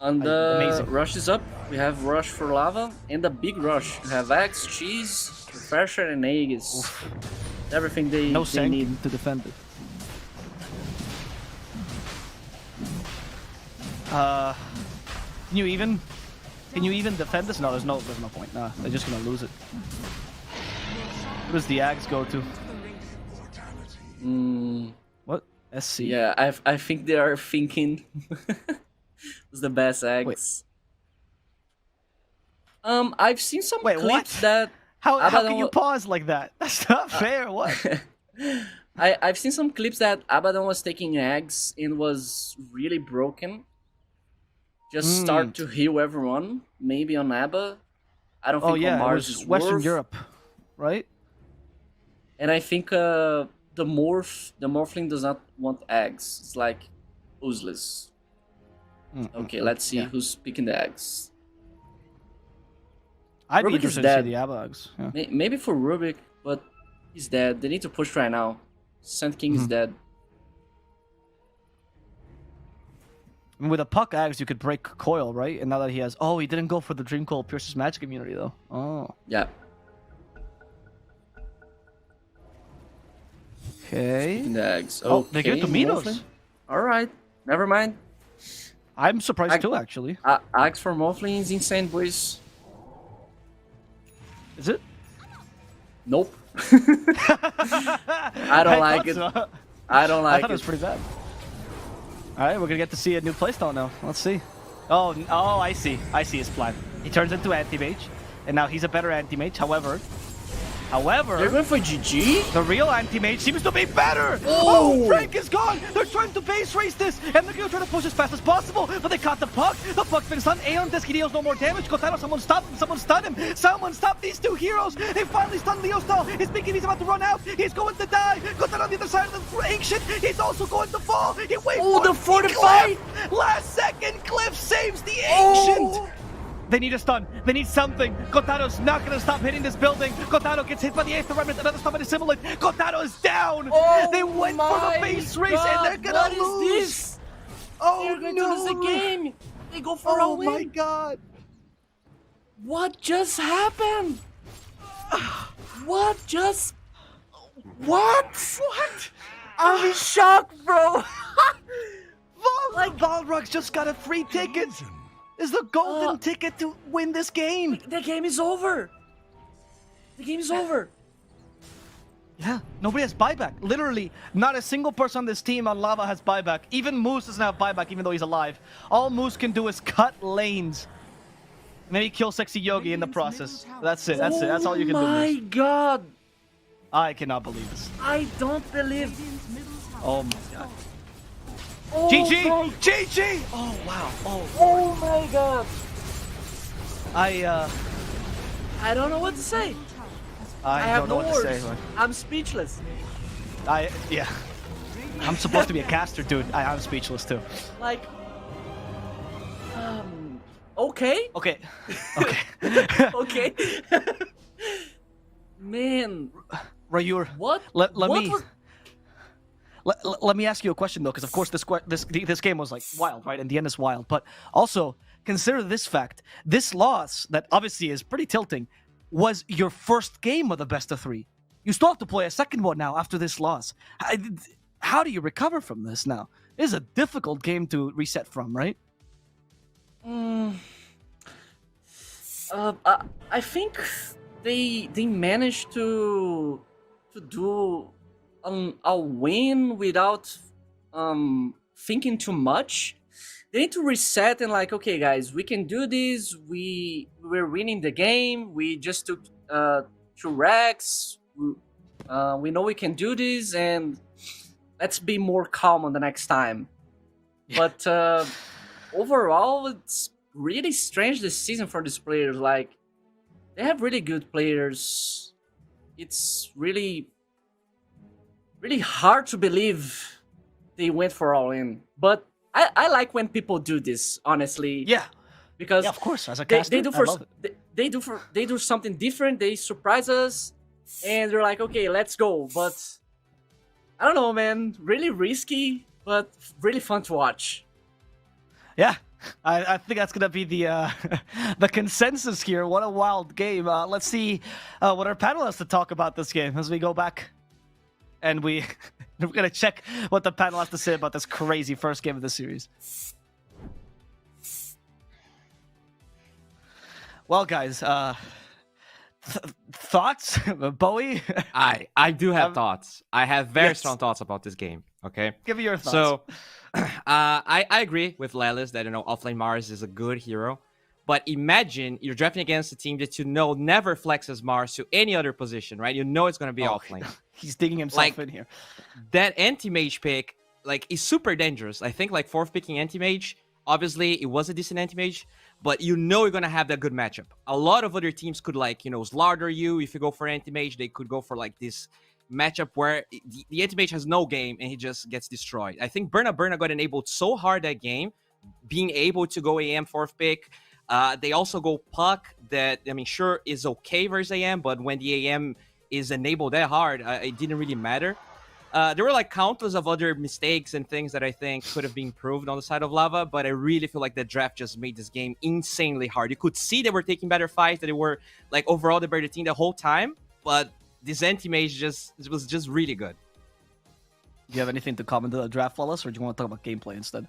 And the Amazing. rush is up. We have rush for Lava and a big rush. We have Axe, Cheese, Refresher, and Aegis. Everything they No they Sand need. King to defend it. Can you even defend this? No, there's no point. Nah, they're just gonna lose it. What does the Axe go to? What? SC? Yeah, I think they are thinking who's the best Axe. I've seen some Wait, clips what? that How Abaddon can you pause like that? That's not fair. What? I've seen some clips that Abaddon was taking eggs and was really broken. Just start to heal everyone, maybe on Abba. I don't think on it Mars was is Western worth. Europe, right? And I think the Morphling does not want eggs. It's like useless. Okay, let's see who's picking the eggs. I'd be Rubik is interested to see dead. the Abags. Yeah. Maybe for Rubik, but he's dead. They need to push right now. Sand King is dead. I mean, with a Puck Axe, you could break Coil, right? And now that he has... Oh, he didn't go for the Dream Coil Pierce's magic immunity, though. Oh. Yeah. Okay. Picking the eggs. Oh, they give it to Okay, Minos. Morphling. Alright, never mind. I'm surprised too, actually. Axe for Morphling is insane, boys. Is it? Nope. I don't like it. So. I don't I like thought it was pretty bad. Alright, we're gonna get to see a new playstyle now. Let's see. Oh, I see. I see his plan. He turns into Anti-Mage, and now he's a better Anti-Mage. However, However, They're going for GG? the real anti-mage seems to be better! Oh! Oh, Frank is gone! They're trying to base race this, and they're gonna try to push as fast as possible, but they caught the puck! The puck's been stunned, Aeon Disc, he deals no more damage, Kotaro, someone stop him, someone stun him! Someone stop these two heroes! They finally stunned Leo Stall! His thinking he's about to run out! He's going to die! Kotaro on the other side of the Ancient, he's also going to fall! He waits Oh, for the fortify! Cliff! Last second, Cliff saves the Ancient! Oh. They need a stun. They need something. Kotaro's not gonna stop hitting this building. Kotaro gets hit by the 8th Remnant. Another stun by the Simulant. Kotaro is down. Oh they went for the base race and they're gonna lose. What is this? Oh They're going no! to lose the game. They go for a Oh win. my god! What just happened? What just... What? What? I'm in shock, bro. Balrogs just got a free ticket. Is the golden ticket to win this game. The game is over. The game is over. Yeah, nobody has buyback. Literally, not a single person on this team on Lava has buyback. Even Moose doesn't have buyback, even though he's alive. All Moose can do is cut lanes. Maybe kill Sexy Yogi in the process. That's it. That's it. That's all you can do. Oh my Moose. god. I cannot believe this. I don't believe. Radiant's middle tower Oh my has god. fallen. Oh GG! my- GG! Oh wow. Oh my god. I don't know what to say. Middle tower has I have don't know no what to words. say. Man. I'm speechless. Yeah. I'm supposed to be a caster, dude. I'm speechless too. Like, okay, Okay. Okay. okay. Man, Rayuur, what? let what me was- let me ask you a question though, because of course this game was like wild, right? And the end is wild. But also consider this fact: this loss that obviously is pretty tilting was your first game of the best of 3. You still have to play a second one now after this loss. How do you recover from this now? It is a difficult game to reset from, right? I think they managed to do a win without thinking too much. They need to reset and like, okay, guys, we can do this. We're winning the game. We just took 2 racks. We know we can do this, and let's be more calm on the next time. But overall, it's really strange this season for these players. Like, they have really good players. It's really hard to believe they went for all in. But I like when people do this, honestly. Yeah. Because Yeah, of course. As a they, caster, they do I for love it. they do something different. They surprise us, and they're like, okay, let's go. But I don't know, man. Really risky, but really fun to watch. Yeah, I think that's gonna be the the consensus here. What a wild game! Let's see what our panel has to talk about this game as we go back, and we're gonna check what the panel has to say about this crazy first game of the series. Well, guys, thoughts, Bowie? I do have thoughts. I have very Yes. strong thoughts about this game. Okay. Give me your thoughts. So, I agree with Lelis that offlane Mars is a good hero, but imagine you're drafting against a team that you know never flexes Mars to any other position, right? You know it's gonna be offlane. He's digging himself Like- in here. That anti-mage pick is super dangerous. I think fourth picking anti-mage. Obviously, it was a decent anti-mage, but you're gonna have that good matchup. A lot of other teams could slaughter you if you go for anti-mage. They could go for this matchup where the anti-mage has no game and he just gets destroyed. I think Burna got enabled so hard that game, being able to go AM fourth pick. They also go Puck that, sure, is okay versus AM, but when the AM is enabled that hard, it didn't really matter. There were countless of other mistakes and things that I think could have been improved on the side of Lava, but I really feel like the draft just made this game insanely hard. You could see they were taking better fights, that they were overall the better team the whole time, but this anti-mage was just really good. Do you have anything to comment on the draft, Flawless, or do you want to talk about gameplay instead?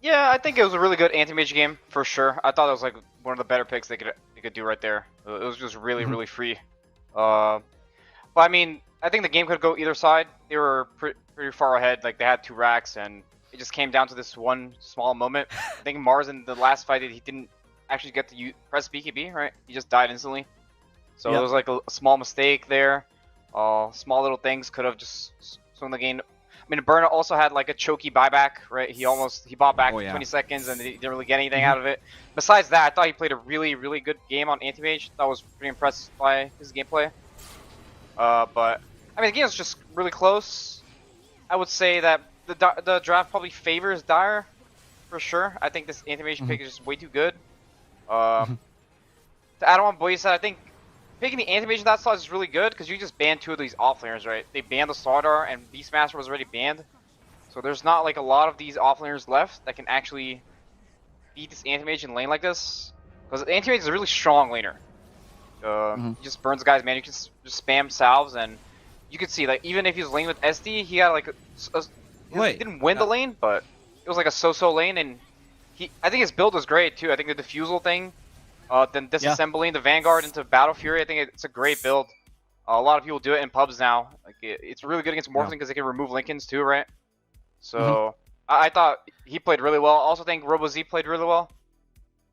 Yeah, I think it was a really good anti-mage game for sure. I thought it was one of the better picks they could do right there. It was just really free. But I think the game could go either side. They were pretty far ahead. They had 2 racks, and it just came down to this one small moment. I think Mars in the last fight he didn't actually get to press BKB, right? He just died instantly. So it was like a small mistake there. Small little things could have just swung the game. I mean, Burner also had like a choky buyback, right? He bought back 20 seconds and he didn't really get anything out of it. Besides that, I thought he played a really, really good game on Anti-Mage. I was pretty impressed by his gameplay. But I mean, the game was just really close. I would say that the draft probably favors Dire for sure. I think this Anti-Mage pick is just way too good. To add on what you said, I think picking the Anti-Mage in that slot is really good because you just ban 2 of these offlaners, right? They banned the Slardar and Beastmaster was already banned. So there's not like a lot of these offlaners left that can actually beat this Anti-Mage in lane like this. Because the Anti-Mage is a really strong laner. He just burns guys, man. You can just spam salves and you can see like even if he's laning with SD, he got like he didn't win the lane, but it was like a so-so lane and I think his build was great too. I think the diffusal thing, then disassembling the Vanguard into Battle Fury, I think it's a great build. A lot of people do it in pubs now. Like it's really good against Morphling because they can remove Lincolns too, right? So I thought he played really well. I also think RoboZ played really well.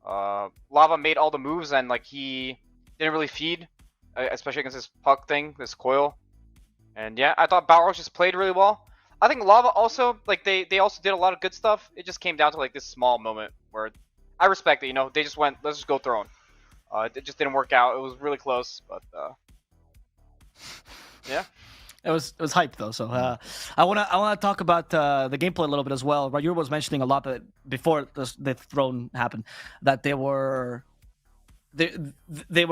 Lava made all the moves and like he didn't really feed, especially against this puck thing, this coil. And yeah, I thought Balrogs just played really well. I think Lava also, like they also did a lot of good stuff. It just came down to like this small moment where I respect it, you know, they just went, let's just go throne. It just didn't work out. It was really close, but yeah. It was hype though, so I wanna talk about the gameplay a little bit as well. Rayuur was mentioning a lot that before the throne happened that they were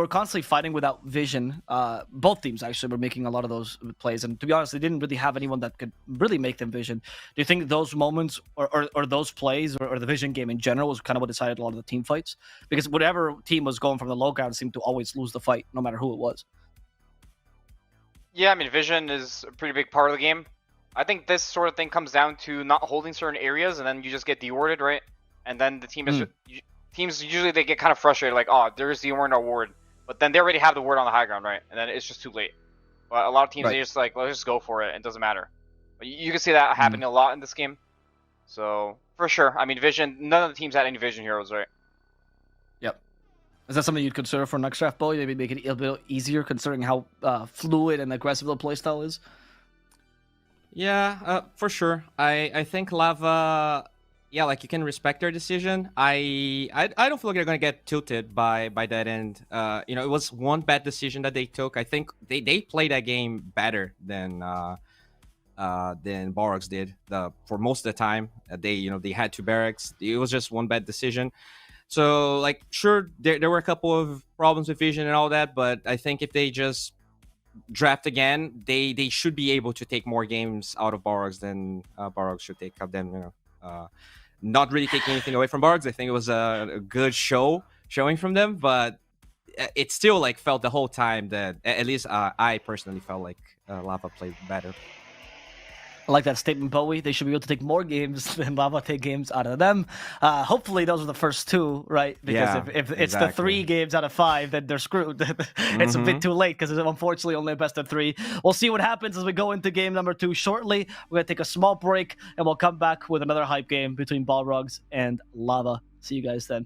constantly fighting without vision. Both teams actually were making a lot of those plays, and to be honest, they didn't really have anyone that could really make them vision. Do you think those moments or those plays or the vision game in general was kind of what decided a lot of the team fights? Because whatever team was going from the low ground seemed to always lose the fight, no matter who it was. Yeah, I mean, vision is a pretty big part of the game. I think this sort of thing comes down to not holding certain areas, and then you just get dewarded, right? And then the team is teams usually they get kind of frustrated, like, oh, there's the ward, no ward, but then they already have the ward on the high ground, right? And then it's just too late. But a lot of teams they just like, let's just go for it. It doesn't matter. But you can see that happening a lot in this game. So for sure, I mean, vision. None of the teams had any vision heroes, right? Yep. Is that something you'd consider for next draft, Bo? Maybe make it a bit easier, considering how fluid and aggressive the playstyle is. Yeah, for sure. I think Lava, yeah, like you can respect their decision. I don't feel like they're gonna get tilted by that end. You know, it was one bad decision that they took. I think they played that game better than Balrogs did. For most of the time, they had 2 barracks. It was just one bad decision. So, like, sure, there were a couple of problems with vision and all that, but I think if they just draft again, they should be able to take more games out of Balrogs than Balrogs should take of them. You know, not really taking anything away from Balrogs. I think it was a good showing from them, but it still like felt the whole time that at least I personally felt like Lava played better. I like that statement, Bowie. They should be able to take more games than Lava take games out of them. Hopefully, those are the first 2, right? Because if it's the 3 games out of 5, then they're screwed. It's a bit too late because it's unfortunately only a best of 3. We'll see what happens as we go into game number 2 shortly. We're going to take a small break, and we'll come back with another hype game between Balrogs and Lava. See you guys then.